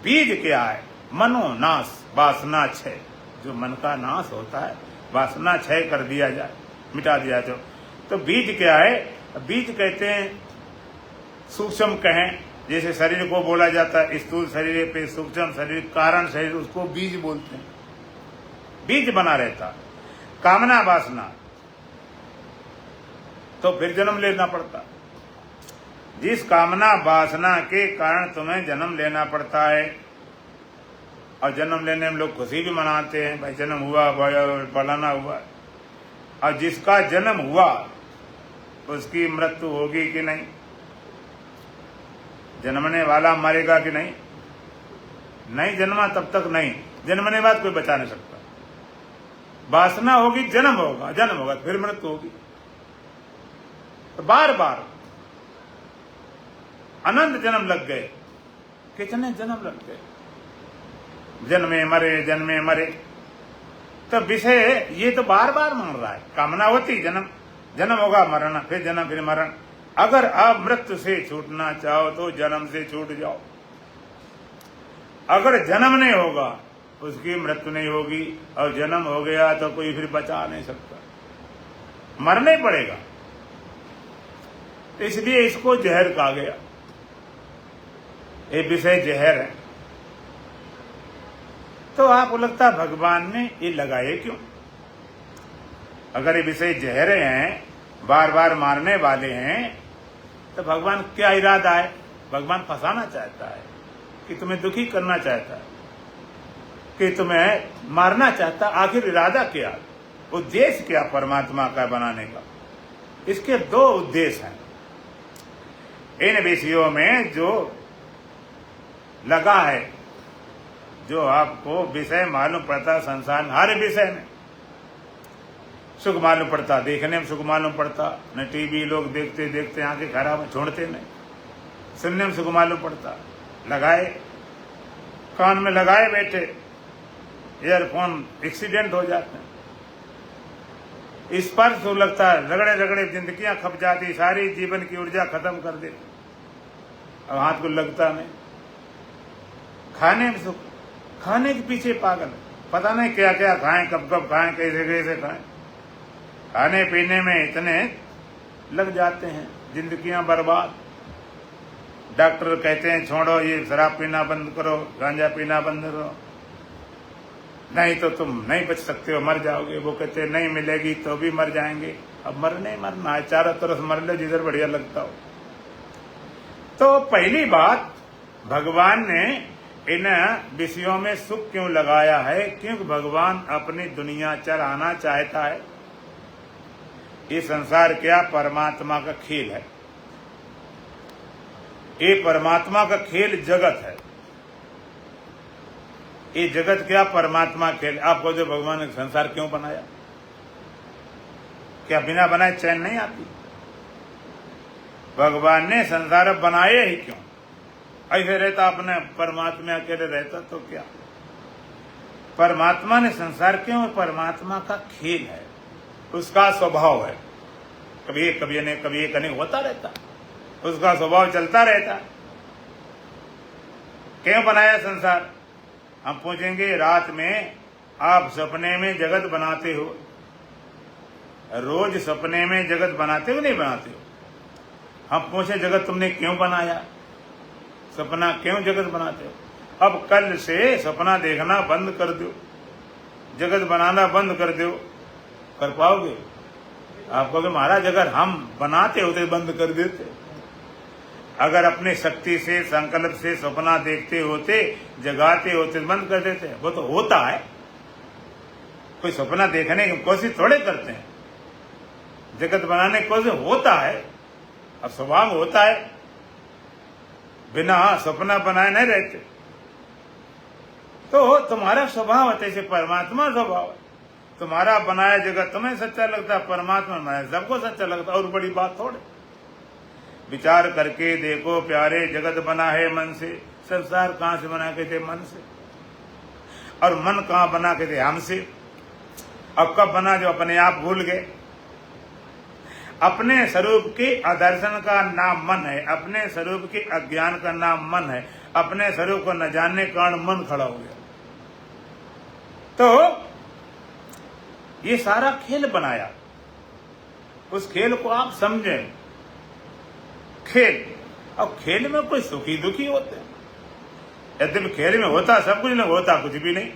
बीज क्या है, मनोनाश, वासना क्षय, जो मन का नाश होता है, वासना क्षय कर दिया जाए, मिटा दिया जाए। तो बीज क्या है, बीज कहते हैं सूक्ष्म कहें, जैसे शरीर को बोला जाता है स्थूल शरीर पे सूक्ष्म शरीर, कारण शरीर, उसको बीज बोलते हैं। बीज बना रहता, कामना वासना, तो फिर जन्म लेना पड़ता। जिस कामना वासना के कारण तुम्हें जन्म लेना पड़ता है, और जन्म लेने में लोग खुशी भी मनाते हैं, भाई जन्म हुआ, फलाना हुआ, और जिसका जन्म हुआ उसकी मृत्यु होगी कि नहीं, जन्मने वाला मरेगा कि नहीं, नहीं जन्मा तब तक नहीं, जन्मने बाद कोई बचा नहीं सकता। वासना होगी, जन्म होगा, जन्म होगा, फिर मृत्यु होगी। तो बार बार अनंत जन्म लग गए, कितने जन्म लग गए, जन्मे मरे जन्मे मरे। तो विषय ये तो बार बार मांग रहा है, कामना होती जन्म, जन्म होगा मरण, फिर जन्म फिर मरण। अगर आप मृत्यु से छूटना चाहो तो जन्म से छूट जाओ। अगर जन्म नहीं होगा उसकी मृत्यु नहीं होगी, और जन्म हो गया तो कोई फिर बचा नहीं सकता, मरना ही पड़ेगा। इसलिए इसको जहर कहा गया, ये विषय जहर है। तो आपको लगता है भगवान ने ये लगाए क्यों, अगर ये विषय जहरे हैं, बार बार मारने वाले हैं, तो भगवान क्या इरादा है, भगवान फंसाना चाहता है कि तुम्हें दुखी करना चाहता है, कि तुम्हें मारना चाहता। आखिर इरादा क्या, उद्देश्य क्या परमात्मा का बनाने का। इसके 2 उद्देश्य हैं। इन विषयों में जो लगा है, जो आपको विषय मालूम पड़ता, संसार हर विषय में सुख मालूम पड़ता, देखने में सुख मालूम पड़ता, न टीवी लोग देखते देखते आंखें खराब छोड़ते नहीं, सुनने में सुख मालूम पड़ता, लगाए कान में लगाए बैठे, ईयरफोन एक्सीडेंट हो जाते हैं, स्पर्श हो लगता है, रगड़े रगड़े जिंदगियां खप जाती, सारी जीवन की ऊर्जा खत्म कर देती, अब हाथ को लगता नहीं। खाने में सुख, खाने के पीछे पागल है, पता नहीं क्या क्या खाएं, कब कब खाएं, कैसे कैसे खाएं, खाने पीने में इतने लग जाते हैं, जिंदगियां बर्बाद। डॉक्टर कहते हैं छोड़ो, ये शराब पीना बंद करो, गांजा पीना बंद करो, नहीं तो तुम नहीं बच सकते हो, मर जाओगे। वो कहते हैं नहीं मिलेगी तो भी मर जाएंगे। अब मरने मरना है, चारों तरफ मर लो जिधर बढ़िया लगता हो। तो पहली बात, भगवान ने इन विषयों में सुख क्यों लगाया है? क्योंकि भगवान अपनी दुनिया चलाना चाहता है। ये संसार क्या परमात्मा का खेल है, ये परमात्मा का खेल जगत है। ये जगत क्या परमात्मा खेल। आपको जो भगवान ने संसार क्यों बनाया? क्या बिना बनाए चैन नहीं आती? भगवान ने संसार बनाए ही क्यों? ऐसे रहता अपने परमात्मा अकेले रहता तो क्या? परमात्मा ने संसार क्यों? परमात्मा का खेल है, उसका स्वभाव है। कभी एक कभी नहीं, कभी एक नहीं, होता रहता, उसका स्वभाव चलता रहता। क्यों बनाया संसार? हम पूछेंगे, रात में आप सपने में जगत बनाते हो, रोज सपने में जगत बनाते हो नहीं बनाते हो? हम पूछे जगत तुमने क्यों बनाया, सपना क्यों जगत बनाते हो? अब कल से सपना देखना बंद कर दो, जगत बनाना बंद कर दो, कर पाओगे? आप कहोगे महाराज अगर हम बनाते होते बंद कर देते, अगर अपनी शक्ति से संकल्प से सपना देखते होते, जगाते होते, बंद कर देते। वो तो होता है, कोई सपना देखने की कोशिश थोड़े करते हैं, जगत बनाने की कोशिश होता है, अब स्वभाव होता है, बिना सपना बनाए नहीं रहते। तो तुम्हारा स्वभाव है, जैसे परमात्मा स्वभाव है, तुम्हारा बनाया जगत तुम्हें सच्चा लगता है, परमात्मा बनाया सबको सच्चा लगता है, और बड़ी बात थोड़े। विचार करके देखो प्यारे, जगत बना है मन से, संसार कहां से बना के थे? मन से। और मन कहां बना के थे? हमसे। अब कब बना? जो अपने आप भूल गए। अपने स्वरूप के अदर्शन का नाम मन है, अपने स्वरूप के अज्ञान का नाम मन है, अपने स्वरूप को न जानने के कारण मन खड़ा हो गया। तो ये सारा खेल बनाया, उस खेल को आप समझें। खेल, अब खेल में कोई सुखी दुखी होते हैं, यद्यपि खेल में होता सब कुछ, नहीं होता कुछ भी नहीं।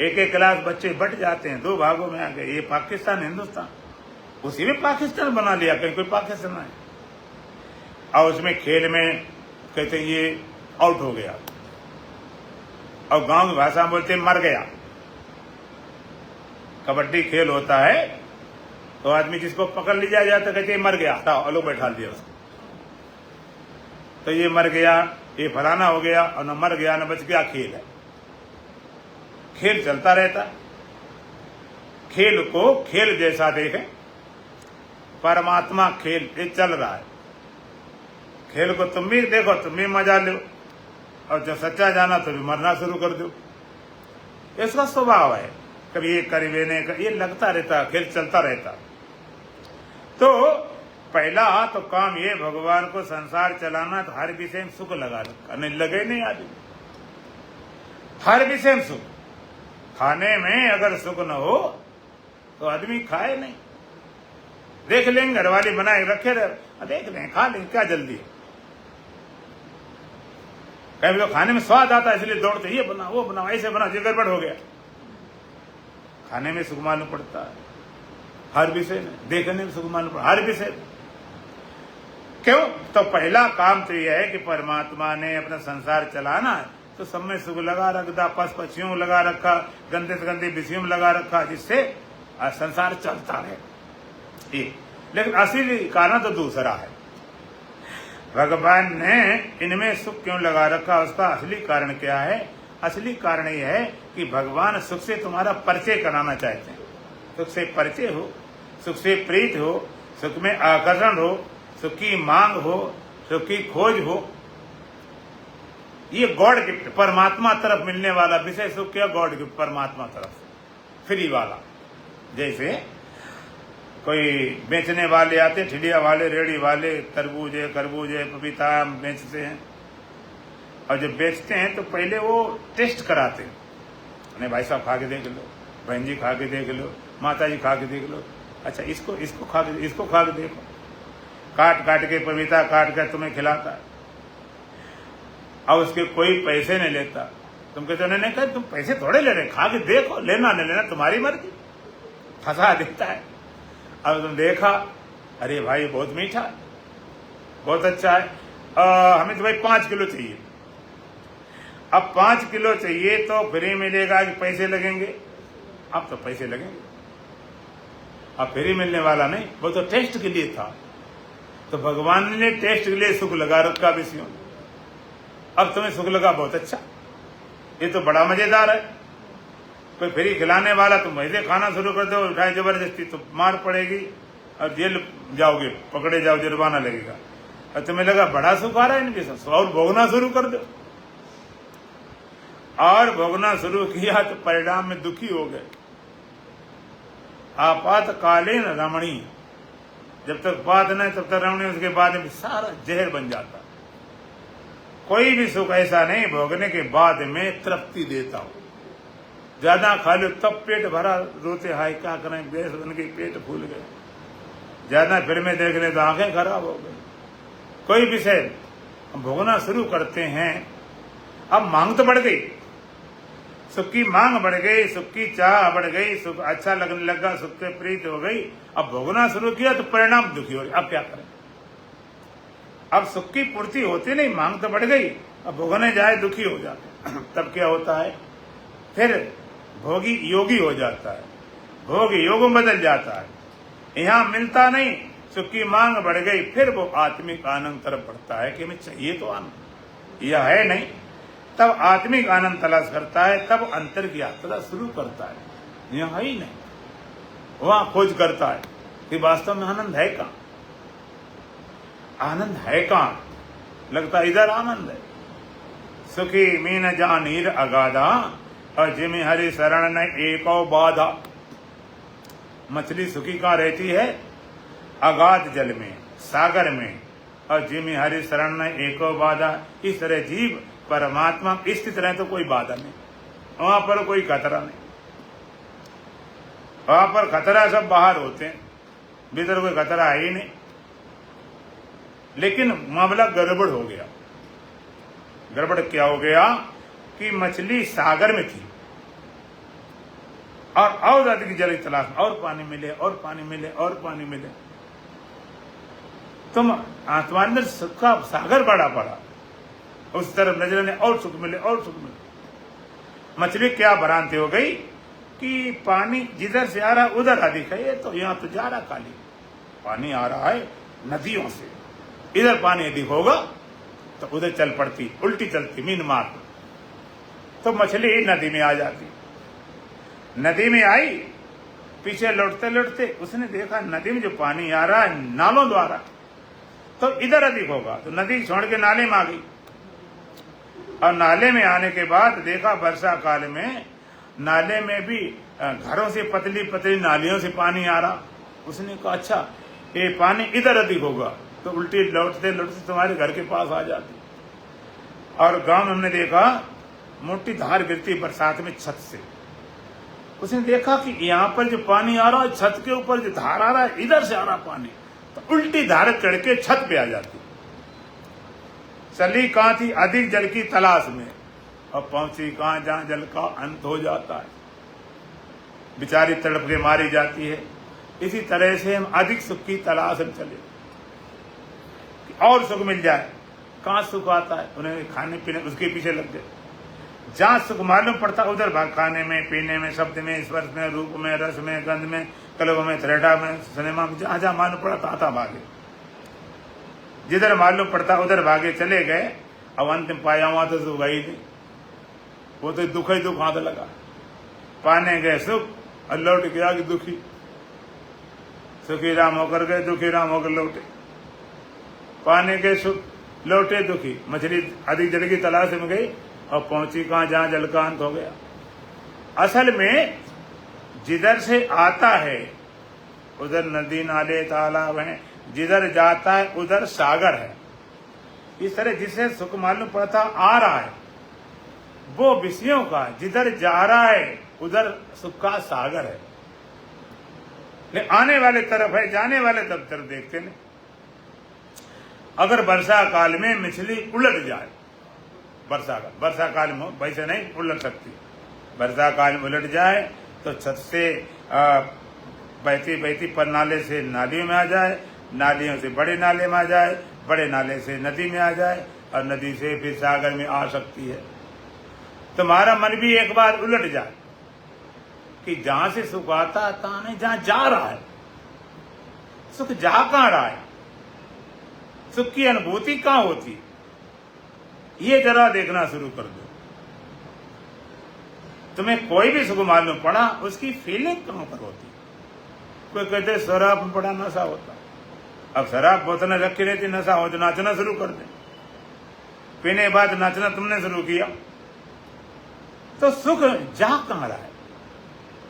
एक एक क्लास बच्चे बट जाते हैं, दो भागों में आ गए, ये पाकिस्तान हिंदुस्तान, उसी में पाकिस्तान बना लिया, कहीं कोई पाकिस्तान है। और उसमें खेल में कहते ये आउट हो गया, और गांव की भाषा में बोलते मर गया। कबड्डी खेल होता है तो आदमी जिसको पकड़ लिया जाता कहते मर गया, लो बैठा दिया उसको, तो ये मर गया, ये फलाना हो गया, और न मर गया न बच गया। खेल है, खेल चलता रहता। खेल को खेल जैसा देखें, परमात्मा खेल ये चल रहा है। खेल को तुम भी देखो, तुम भी मजा लो, और जब सच्चा जाना तो भी मरना शुरू कर दो। इसका स्वभाव है, कभी ये करीबे नहीं, ये लगता रहता, खेल चलता रहता। तो पहला तो काम ये, भगवान को संसार चलाना, तो हर विषय में सुख लगा रखा, नहीं लगे नहीं आदमी, हर विषय में सुख। खाने में अगर सुख न हो तो आदमी खाए नहीं। देख लेंगे घर वाली बनाए रखे रहे, देख लेंगे खा लेंगे, क्या जल्दी है। कभी तो खाने में स्वाद आता है इसलिए दौड़ते, ये बना वो बना, ऐसे बना, जो गड़बड़ हो गया। खाने में सुख मालूम पड़ता है, हर विषय में। देखने में सुख मालूम पड़ता है, हर विषय में। क्यों? तो पहला काम तो यह है कि परमात्मा ने अपना संसार चलाना है, तो सब में सुख लगा रखा, पशु पक्षियों में लगा रखा, गंदे से गंदे विषयों में लगा रखा, जिससे संसार चलता रहे। लेकिन असली कारण तो दूसरा है। भगवान ने इनमें सुख क्यों लगा रखा, उसका असली कारण क्या है? असली कारण यह है कि भगवान सुख से तुम्हारा परिचय कराना चाहते हैं। सुख से परिचय हो, सुख से प्रीत हो, सुख में आकर्षण हो, सुख की मांग हो, सुख की खोज हो। ये गॉड गिफ्ट, परमात्मा तरफ मिलने वाला विषय सुख क्या? गॉड गिफ्ट, परमात्मा तरफ फ्री वाला। जैसे कोई बेचने वाले आते, ठिलिया वाले, रेड़ी वाले, तरबूजे खरबूजे पपीता बेचते हैं, और जब बेचते हैं तो पहले वो टेस्ट कराते हैं। नहीं भाई साहब खा के देख लो, बहन जी खा के देख लो, माता जी खा के देख लो, अच्छा इसको खा के देखो। काट काट के पपीता काट कर तुम्हें खिलाता है, और उसके कोई पैसे नहीं लेता। तुम कहते उन्होंने कहा तुम पैसे थोड़े ले रहे, खा के देखो, लेना नहीं लेना तुम्हारी मर्जी, फंसा देता है। अब तुम देखा, अरे भाई बहुत मीठा है, बहुत अच्छा है, हमें तो भाई 5 किलो चाहिए। अब 5 किलो चाहिए तो फ्री मिलेगा कि पैसे लगेंगे? अब तो पैसे लगेंगे। अब फ्री मिलने वाला नहीं, वो तो टेस्ट के लिए था। तो भगवान ने टेस्ट के लिए सुख लगा रखा विषयों में। अब तुम्हें सुख लगा, बहुत अच्छा, ये तो बड़ा मजेदार है। कोई फ्री खिलाने वाला, तुम वैसे खाना शुरू कर दो, उठाए जबरदस्ती, तो मार पड़ेगी और जेल जाओगे, पकड़े जाओ, जुर्माना लगेगा। और तुम्हें लगा बड़ा सुख आ रहा है इनके साथ, और भोगना शुरू कर दो। और भोगना शुरू किया तो परिणाम में दुखी हो गए। आपातकालीन रमणी, जब तक बात नहीं तब तक रमणी, उसके बाद में सारा जहर बन जाता। कोई भी सुख ऐसा नहीं भोगने के बाद में तृप्ति देता हो। ज्यादा खा लो तब पेट भरा, रोते हाय क्या करें, गैस बन गई, पेट फूल गए। ज्यादा फिल्में देखने तो आंखें खराब हो गई। कोई विषय भोगना शुरू करते हैं, अब मांग तो बढ़ गई, सुख की मांग बढ़ गई, सुख की चाह बढ़ गई, सुख अच्छा लगने लगा, सुख से प्रीत हो गई। अब भोगना शुरू किया तो परिणाम दुखी हो गए। अब क्या करें? अब सुख की पूर्ति होती नहीं, मांग तो बढ़ गई, अब भोगने जाए दुखी हो जाते। तब क्या होता है? फिर भोगी योगी हो जाता है, भोग योग में बदल जाता है। यहाँ मिलता नहीं, सुख की मांग बढ़ गई, फिर वो आत्मिक आनंद तरफ बढ़ता है कि हमें चाहिए तो आनंद, यह है नहीं। तब आत्मिक आनंद तलाश करता है, तब अंतर की यात्रा शुरू करता है। यह है ही नहीं, वहां खोज करता है कि वास्तव में आनंद है कहाँ, आनंद है कहाँ? लगता इधर आनंद है। सुखी मीन जानीर अगाधा, और जिमी हरि शरण न एको बाधा। मछली सुखी कहाँ रहती है? अगाध जल में, सागर में। और जिमी हरि शरण न एको बाधा, इस तरह जीव परमात्मा स्थित रहे तो कोई बाधा नहीं, वहां पर कोई खतरा नहीं। वहां पर खतरा सब बाहर होते हैं, भीतर कोई खतरा है ही नहीं। लेकिन मामला गड़बड़ हो गया। गड़बड़ क्या हो गया कि मछली सागर में थी, और अधिक जल की तलाश, और पानी मिले, और पानी मिले, और पानी मिले। तुम आत्मानंद सुख का सागर बड़ा पड़ा, उस तरफ नजर ने, और सुख मिले, और सुख मिले। मछली क्या भ्रांति हो गई कि पानी जिधर से आ रहा उधर अधिक है, तो यहाँ तो जा रहा खाली पानी आ रहा है नदियों से, इधर पानी अधिक होगा तो उधर चल पड़ती, उल्टी चलती, मीन मार, तो मछली नदी में आ जाती। नदी में आई, पीछे लौटते लौटते उसने देखा नदी में जो पानी आ रहा है नालों द्वारा, तो इधर अधिक होगा, तो नदी छोड़ के नाले में आ गई। और नाले में आने के बाद देखा वर्षा काल में नाले में भी घरों से पतली पतली नालियों से पानी आ रहा। उसने कहा अच्छा ये पानी इधर अधिक होगा, तो उल्टी लौटते लौटते तुम्हारे घर के पास आ जाती। और गांव में हमने देखा मोटी धार गिरती बरसात में छत से। उसने देखा कि यहाँ पर जो पानी आ रहा है, छत के ऊपर जो धार आ रहा है, इधर से आ रहा पानी, तो उल्टी धार चढ़ के छत पे आ जाती। चली कहाँ थी? अधिक जल की तलाश में, और पहुंची कहाँ? जहां जल का अंत हो जाता है, बेचारी तड़प के मारी जाती है। इसी तरह से हम अधिक सुख की तलाश में चले, और सुख मिल जाए। कहाँ सुख आता है? उन्हें खाने पीने उसके पीछे लग गए। जहां सुख मालूम पड़ता उधर भाग, खाने में, पीने में, शब्द में, स्पर्श में, रूप में, रस में, गंध में, कलव में, थ्रेटा में, सिनेमा में, जहां जहां मालूम पड़ा था भागे। जिधर मालूम पड़ता उधर भागे चले गए। अब अंतिम पाया हुआ तो सुख ही नहीं, वो तो दुख ही दुख हाथ लगा। पाने गए सुख और लौट गया कि दुखी। सुखी राम होकर गए, दुखी राम होकर लौटे। पाने गए सुख, लौटे दुखी। मछली अधिक जल की तलाश में गई और पहुंची कहां, जहां जल का अंत हो गया। असल में जिधर से आता है उधर नदी नाले तालाब हैं, जिधर जाता है उधर सागर है। इस तरह जिसे सुख मालूम पड़ता आ रहा है वो विषयों का, जिधर जा रहा है उधर सुख का सागर है। ले आने वाले तरफ है, जाने वाले तरफ देखते नहीं। अगर वर्षा काल में मछली उलट जाए, वर्षा काल में वैसे नहीं उलट सकती, वर्षा काल में उलट जाए तो छत से बहती बहती पर नाले से नालियों में आ जाए, नालियों से बड़े नाले में आ जाए, बड़े नाले से नदी में आ जाए और नदी से फिर सागर में आ सकती है। तुम्हारा मन भी एक बार उलट जाए कि जहां से सुख आता नहीं, जहां जा रहा है सुख, जा कहां रहा है, सुख की अनुभूति कहां होती, ये जरा देखना शुरू कर दो। तुम्हें कोई भी सुख मालूम पड़ा, उसकी फीलिंग कहां पर होती। कोई कहते शराब में बड़ा नशा होता, अब शराब बोतलें रखी रहती, नशा हो तो नाचना शुरू कर दे, पीने के बाद नाचना तुमने शुरू किया, तो सुख जा कहां रहा है,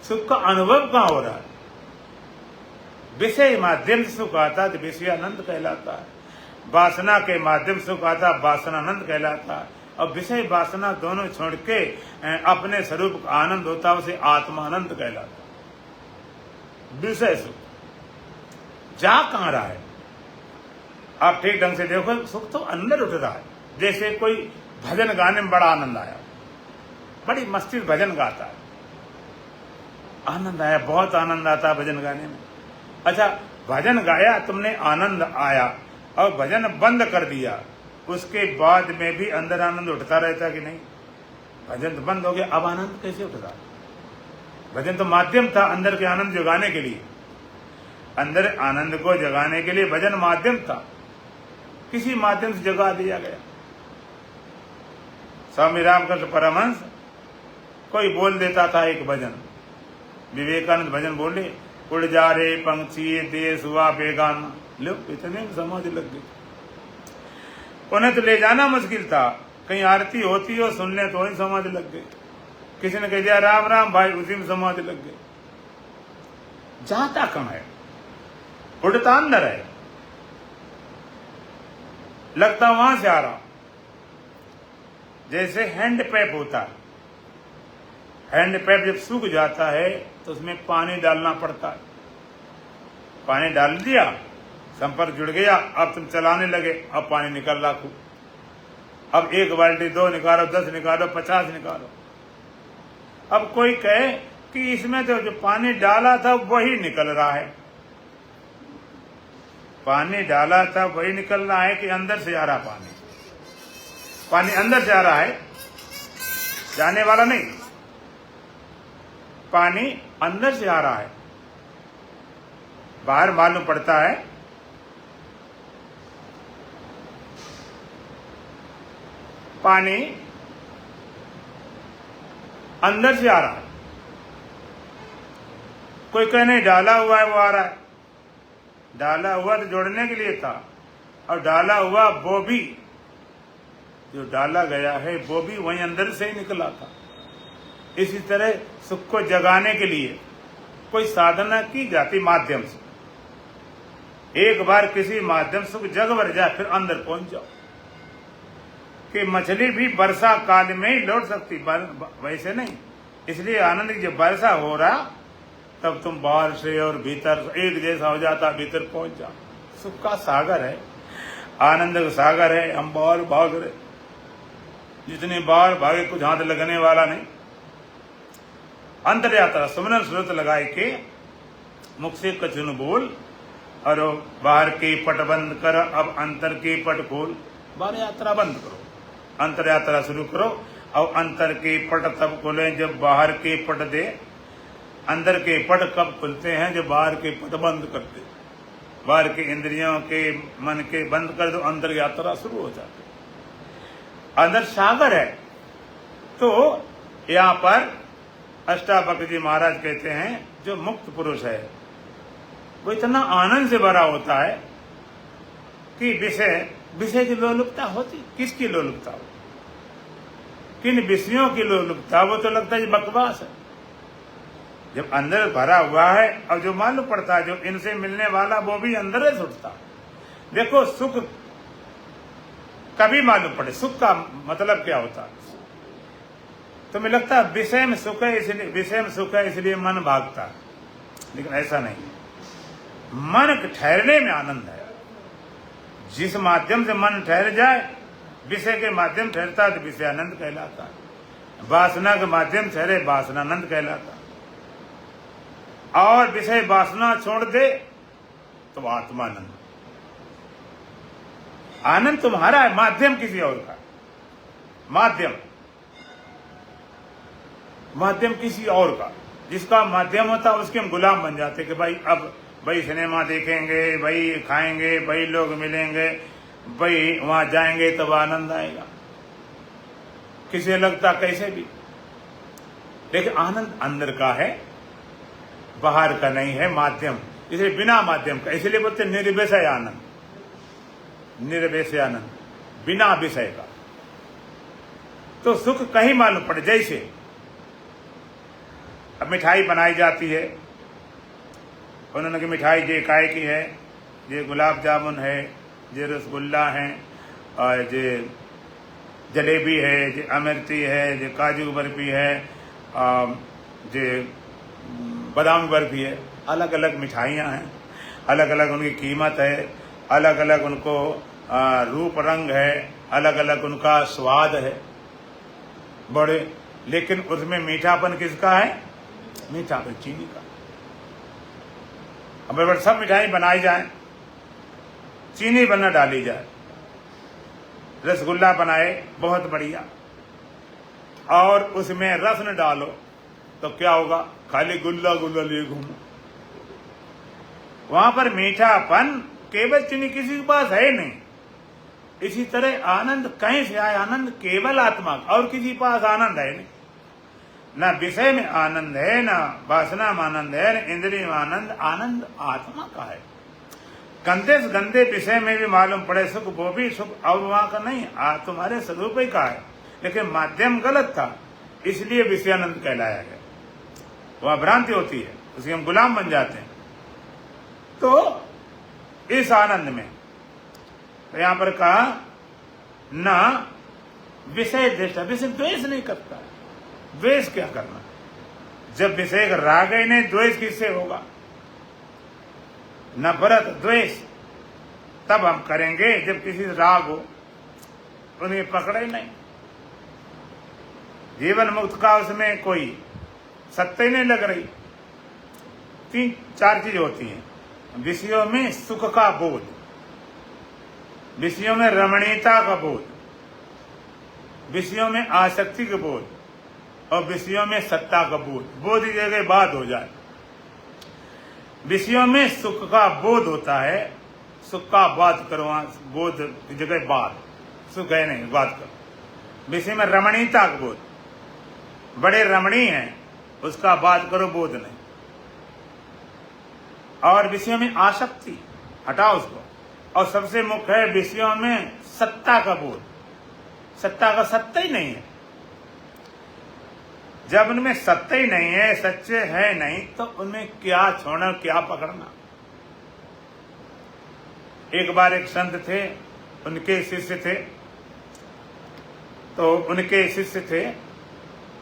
सुख का अनुभव कहां हो रहा है। विषय माध्यम से सुख आता तो विषयानंद कहलाता है, वासना के माध्यम से सुख आता वासनानंद कहलाता है, और विषय वासना दोनों छोड़ के अपने स्वरूप का आनंद होता है, उसे आत्मानंद कहलाता है। विषय सुख जा कहां रहा है, आप ठीक ढंग से देखो, सुख तो अंदर उठ रहा है। जैसे कोई भजन गाने में बड़ा आनंद आया, बड़ी मस्ती भजन गाता है, आनंद आया, बहुत आनंद आता है भजन गाने में। अच्छा, भजन गाया तुमने, आनंद आया और भजन बंद कर दिया, उसके बाद में भी अंदर आनंद उठता रहता कि नहीं? भजन तो बंद हो गया, अब आनंद कैसे उठता? भजन तो माध्यम था अंदर के आनंद जगाने के लिए, अंदर आनंद को जगाने के लिए भजन माध्यम था, किसी माध्यम से जगा दिया गया। स्वामी रामकृष्ण परमहंस कोई बोल देता था एक भजन, विवेकानंद भजन बोले, उड़ जा रे पंछी देश हुआ बेगाना, लो इतने में समाधि लग गई। उन्हें तो ले जाना मुश्किल था, कहीं आरती होती हो सुनने तो वही समाधि लग गई, किसी ने कह दिया राम राम भाई, उसी में समाधि लग गई। जाता कहां है, उड़ता अंदर है, लगता वहां से आ रहा। जैसे हैंड पैप होता है, हैंड पैप जब सूख जाता है तो उसमें पानी डालना पड़ता है, पानी डाल दिया, संपर्क जुड़ गया, अब तुम चलाने लगे, अब पानी निकल रहा खूब, अब 1 बाल्टी 2 निकालो, 10 निकालो, 50 निकालो। अब कोई कहे कि इसमें तो जो पानी डाला था वही निकल रहा है, पानी डाला था वही निकल रहा है कि अंदर से आ रहा पानी? पानी अंदर से आ रहा है, जाने वाला नहीं, पानी अंदर से आ रहा है, बाहर मालूम पड़ता है। पानी अंदर से आ रहा है, कोई कहने डाला हुआ है वो आ रहा है, डाला हुआ तो जोड़ने के लिए था, और डाला हुआ वो भी, जो डाला गया है वो भी वहीं अंदर से ही निकला था। इसी तरह सुख को जगाने के लिए कोई साधना की जाती माध्यम से, एक बार किसी माध्यम सुख जग भर जाए फिर अंदर पहुंच जाओ। कि मछली भी वर्षा काल में ही लौट सकती, वैसे नहीं, इसलिए आनंद की जब वर्षा हो रहा तब तुम बाहर से और भीतर एक जैसा हो जाता, भीतर पहुंच जाओ। सुख का सागर है, आनंद का सागर है, हम बाहर भाग रहे, जितने बाहर भागे कुछ हाथ लगने वाला नहीं। अंतर यात्रा सुमरन स्रोत लगाए के मुख से कछुन बोल, और बाहर के पट बंद कर, अब अंतर के पट खोल। बाहर यात्रा बंद करो, अंतर यात्रा शुरू करो, और अंतर के पट तब खोले जब बाहर के पट दे। अंदर के पट कब खुलते हैं? जब बाहर के पट बंद करते, बाहर के इंद्रियों के मन के बंद कर दो, अंदर यात्रा शुरू हो जाती। अंदर सागर है। तो यहाँ पर अष्टावक्र जी महाराज कहते हैं जो मुक्त पुरुष है वो इतना आनंद से भरा होता है कि विषय विषय की लोलुपता होती, किसकी लोलुपता हो, किन विषयों की लोलुपता, वो तो लगता है बकवास है। जब अंदर भरा हुआ है और जो मालूम पड़ता है, जो इनसे मिलने वाला वो भी अंदर से उठता। देखो सुख कभी मालूम पड़े, सुख का मतलब क्या होता है। तुम्हें लगता है विषय में सुख है इसलिए, विषय में सुख है इसलिए मन भागता है, लेकिन ऐसा नहीं। मन ठहरने में आनंद है। जिस माध्यम से मन ठहर जाए, विषय के माध्यम ठहरता है तो विषय आनंद कहलाता है। वासना के माध्यम ठहरे वासनानंद कहलाता है। और विषय वासना छोड़ दे तो आत्मानंद। आनंद तुम्हारा है, माध्यम किसी और का। माध्यम किसी और का, जिसका माध्यम होता है उसके हम गुलाम बन जाते कि भाई अब भाई सिनेमा देखेंगे, भाई खाएंगे, भाई लोग मिलेंगे, भाई वहां जाएंगे तब आनंद आएगा। किसी लगता कैसे भी, लेकिन आनंद अंदर का है, बाहर का नहीं है, माध्यम। इसलिए बिना माध्यम का, इसलिए बोलते निर्विषय आनंद, निर्विषय आनंद, बिना विषय का। तो सुख कहीं मालूम पड़े। जैसे अब मिठाई बनाई जाती है, उन्होंने की मिठाई ये काय की है, ये गुलाब जामुन है, ये रसगुल्ला है, और ये जलेबी है, ये अमरती है, ये काजू बर्फी है, ये बादाम बर्फी है। अलग अलग मिठाइयाँ हैं, अलग अलग उनकी कीमत है, अलग अलग उनको रूप रंग है, अलग अलग उनका स्वाद है बड़े। लेकिन उसमें मीठापन किसका है? मीठापन चीनी का। अब सब मिठाई बनाई जाए, चीनी बना डाली जाए, रसगुल्ला बनाए बहुत बढ़िया, और उसमें रस न डालो तो क्या होगा? खाली गुल्ला गुल्ला लिए घूमो। वहां पर मीठापन केवल चीनी किसी के पास है नहीं। इसी तरह आनंद कहीं से आए? आनंद केवल आत्मा, और किसी पास आनंद है नहीं। न विषय में आनंद है, न वासना में आनंद है, न इंद्रिय में आनंद। आनंद आत्मा का है। गंदे से गंदे विषय में भी मालूम पड़े सुख, वो भी सुख और वहां का नहीं, तुम्हारे स्वरूप ही का है। लेकिन माध्यम गलत था, इसलिए विषयानंद कहलाया गया। वह भ्रांति होती है, उसके हम गुलाम बन जाते हैं। तो इस आनंद में तो यहां पर कहा न विषय द्वेष, विषय द्वेष नहीं करता। द्वेष क्या करना? जब विषय का राग ही नहीं, द्वेष किससे होगा? नफरत द्वेष तब हम करेंगे जब किसी से राग हो, उन्हें पकड़े नहीं। जीवन मुक्त का उसमें कोई सत्ता ही नहीं लग रही। 3-4 चीज होती हैं विषयों में: सुख का बोध, विषयों में रमणीयता का बोध, विषयों में आसक्ति का बोध, और विषयों में सत्ता का बोध। बोध की जगह बात हो जाए। विषयों में सुख का बोध होता है, सुख का बात करो, बोध की जगह बात, सुख है नहीं, बात करो। विषय में रमणीयता का बोध, बड़े रमणीय हैं, उसका बात करो, बोध नहीं। और विषयों में आसक्ति, हटाओ उसको। और सबसे मुख्य है विषयों में सत्ता का बोध। सत्ता का सत्ता ही नहीं है। जब उनमें सत्ता ही नहीं है, सच्चे है नहीं, तो उनमें क्या छोड़ना, क्या पकड़ना। एक बार एक संत थे, उनके शिष्य थे, तो उनके शिष्य थे,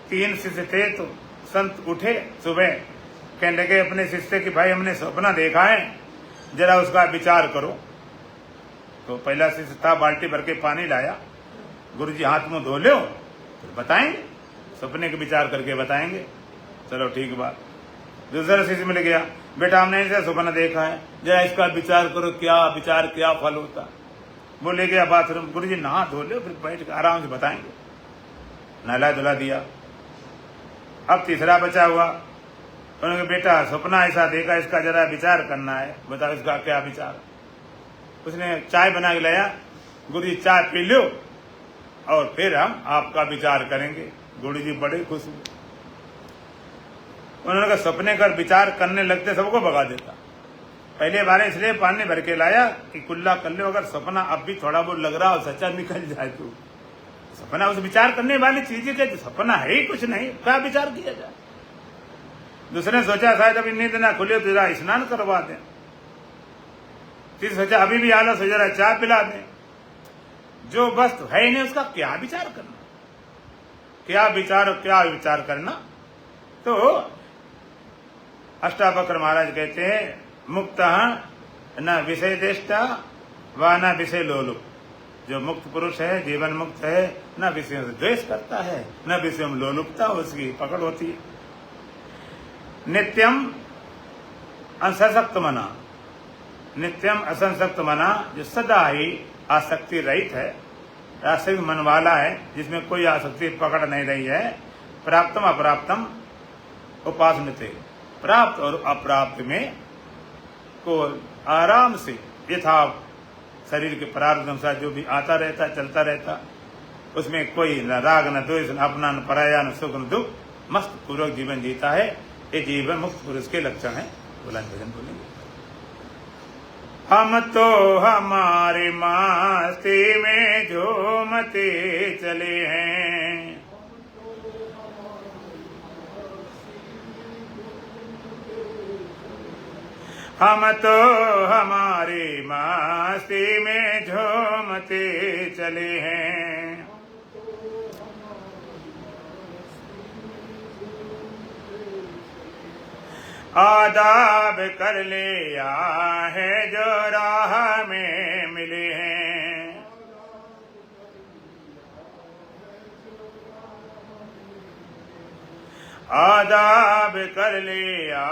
3 शिष्य थे। तो संत उठे सुबह, कहने लगे अपने शिष्य कि भाई हमने सपना देखा है, जरा उसका विचार करो। तो पहला शिष्य था, बाल्टी भर के पानी लाया, गुरुजी हाथ मुंह धो लो फिर बताएंगे, सपने के विचार करके बताएंगे। चलो ठीक बात। दूसरा शिष्य मिल गया, बेटा हमने ऐसा सपना देखा है, जरा इसका विचार करो, क्या विचार, क्या फल होता। वो ले गया बाथरूम, गुरुजी नहा धो लो फिर बैठ के आराम से बताएंगे। नहला धुला दिया। अब तीसरा बचा हुआ, उन्होंने बेटा सपना ऐसा देखा, इसका जरा विचार करना है, बताओ इसका क्या विचार। उसने चाय बना के लाया, गुरुजी चाय पी लो और फिर हम आपका विचार करेंगे। गुरुजी बड़े खुश हुए। उन्होंने कहा सपने का विचार करने लगते सबको भगा देता, पहले बार इसलिए पानी भर के लाया कि कुल्ला कर लो, अगर सपना अब भी थोड़ा बहुत लग रहा हो सच्चा निकल जाए तो। सपना उस विचार करने वाली चीज है कि सपना है ही कुछ नहीं, क्या विचार किया जाए। दूसरे ने सोचा शायद अभी नींद ना खुले तो जरा स्नान करवा दें, तीसरे सोचा अभी भी आलस हो जरा चाय पिला दें। जो वस्तु है ही नहीं उसका क्या विचार करना, क्या विचार करना। तो अष्टावक्र महाराज कहते हैं मुक्त न विषय देष्टा व न विषय लोलुप। जो मुक्त पुरुष है, जीवन मुक्त है, न विषयों से द्वेष करता है, न विषयों में लोलुपता उसकी पकड़ होती है। नित्यम असंसक्त मना, नित्यम असंसक्त मना, जो सदा ही आसक्ति रहित है, आसक्ति मन वाला है, जिसमें कोई आसक्ति पकड़ नहीं रही है। प्राप्तम अप्राप्तम उपासनते, प्राप्त और अप्राप्त में को आराम से यथा शरीर के प्रारब्ध अनुसार जो भी आता रहता चलता रहता, उसमें कोई न राग न द्वेष न अपना न पराया न सुख न दुख, मस्त पूर्वक जीवन जीता है। ये जीवन मुक्त पुरुष के लक्षण है। बुलंद भजन बोलेंगे। हम तो हमारे मस्ती में झूमते चले हैं, हम तो हमारी मस्ती में झूमते चले हैं। आदाब कर लिया है जो राह में मिले हैं, आदाब कर लिया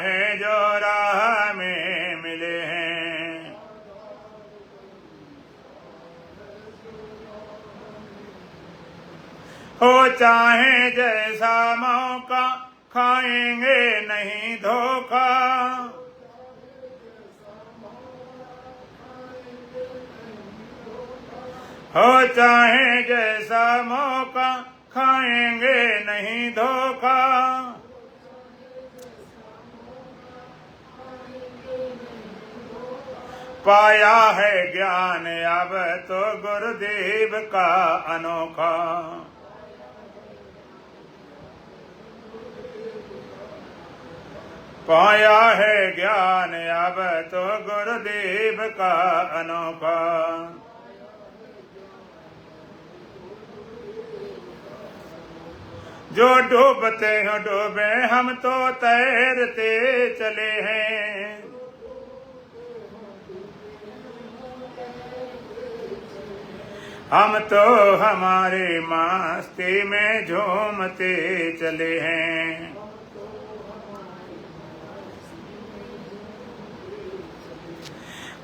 है जो राह में मिले हैं। हो चाहे जैसा मौका खाएंगे नहीं धोखा, हो चाहे जैसा मौका खाएंगे नहीं धोखा। पाया है ज्ञान अब तो गुरुदेव का अनोखा, पाया है ज्ञान अब तो गुरुदेव का अनोखा। जो डूबते हो डूबे, हम तो तैरते चले हैं, हम तो हमारे मस्ती में झूमते चले हैं।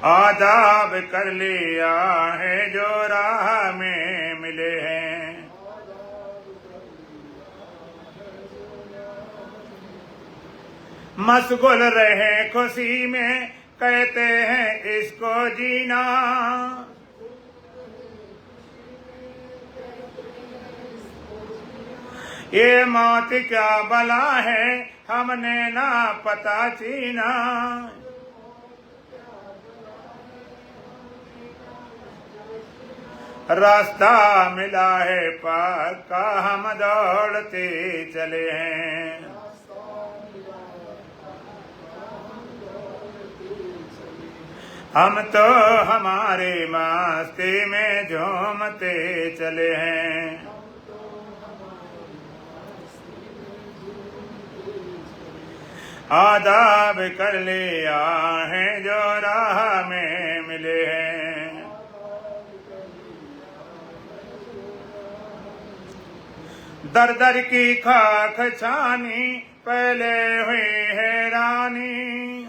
आदाब कर लिया है जो राह में मिले हैं, मशगूल रहे खुशी में कहते हैं इसको जीना, ये मौत क्या बला है हमने ना पता चीना। रास्ता मिला है पक्का हम दौड़ते चले हैं, हम तो हमारे मस्ती में झूमते चले हैं। आदाब कर लिया है जो राह में मिले हैं, दर दर की खाक छानी पहले हुई हैरानी,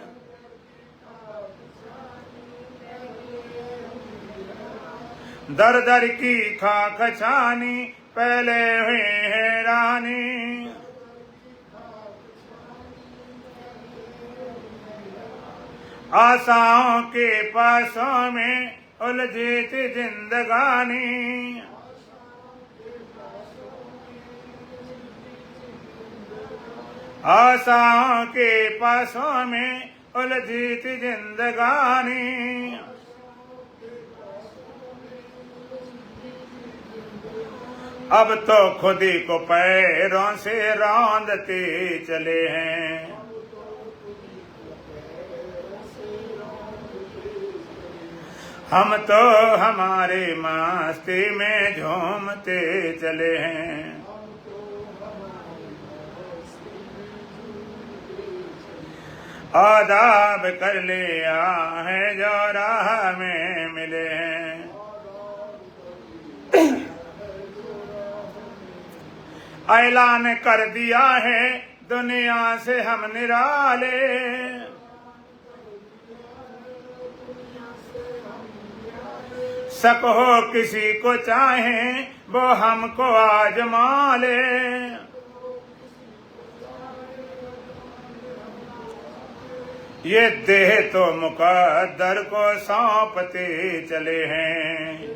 दर दर की खाक छानी पहले हुई हैरानी। आशाओं के पासों में उलझी थी जिंदगानी, आशाओं के पासों में उलझी थी जिंदगानी। अब तो खुद ही को पैरों से रौंदते चले हैं। हम तो हमारे मस्ती में झूमते चले हैं। आदाब कर लिया है जो राह में मिले हैं। ऐलान कर दिया है दुनिया से हम निराले। शक हो किसी को चाहे वो हमको आजमा ले। ये देह तो मुकद्दर को सौंपते चले हैं।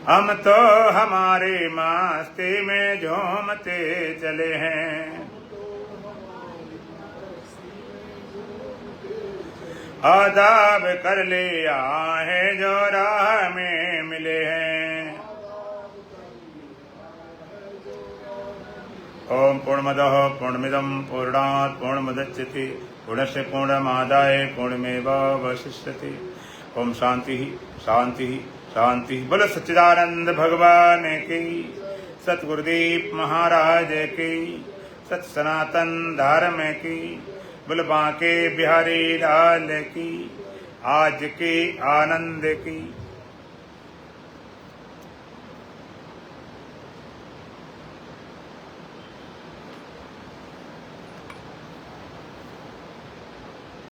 हम तो हमारे मस्ती में झूमते चले हैं। आदाब कर लिया है जो राह में मिले हैं। ओम पूर्णमदः पूर्णमिदं पूर्णात् पूर्णमुदच्यते पूर्णस्य पूर्णमादाय पूर्णमेवावशिष्यते। ओम शांति शांति शांति। बोलो सच्चिदानंद भगवान की, सतगुरुदेव महाराज की, सत सनातन धर्म की, बोलो बांके बिहारी लाल की, आज के आनंद की।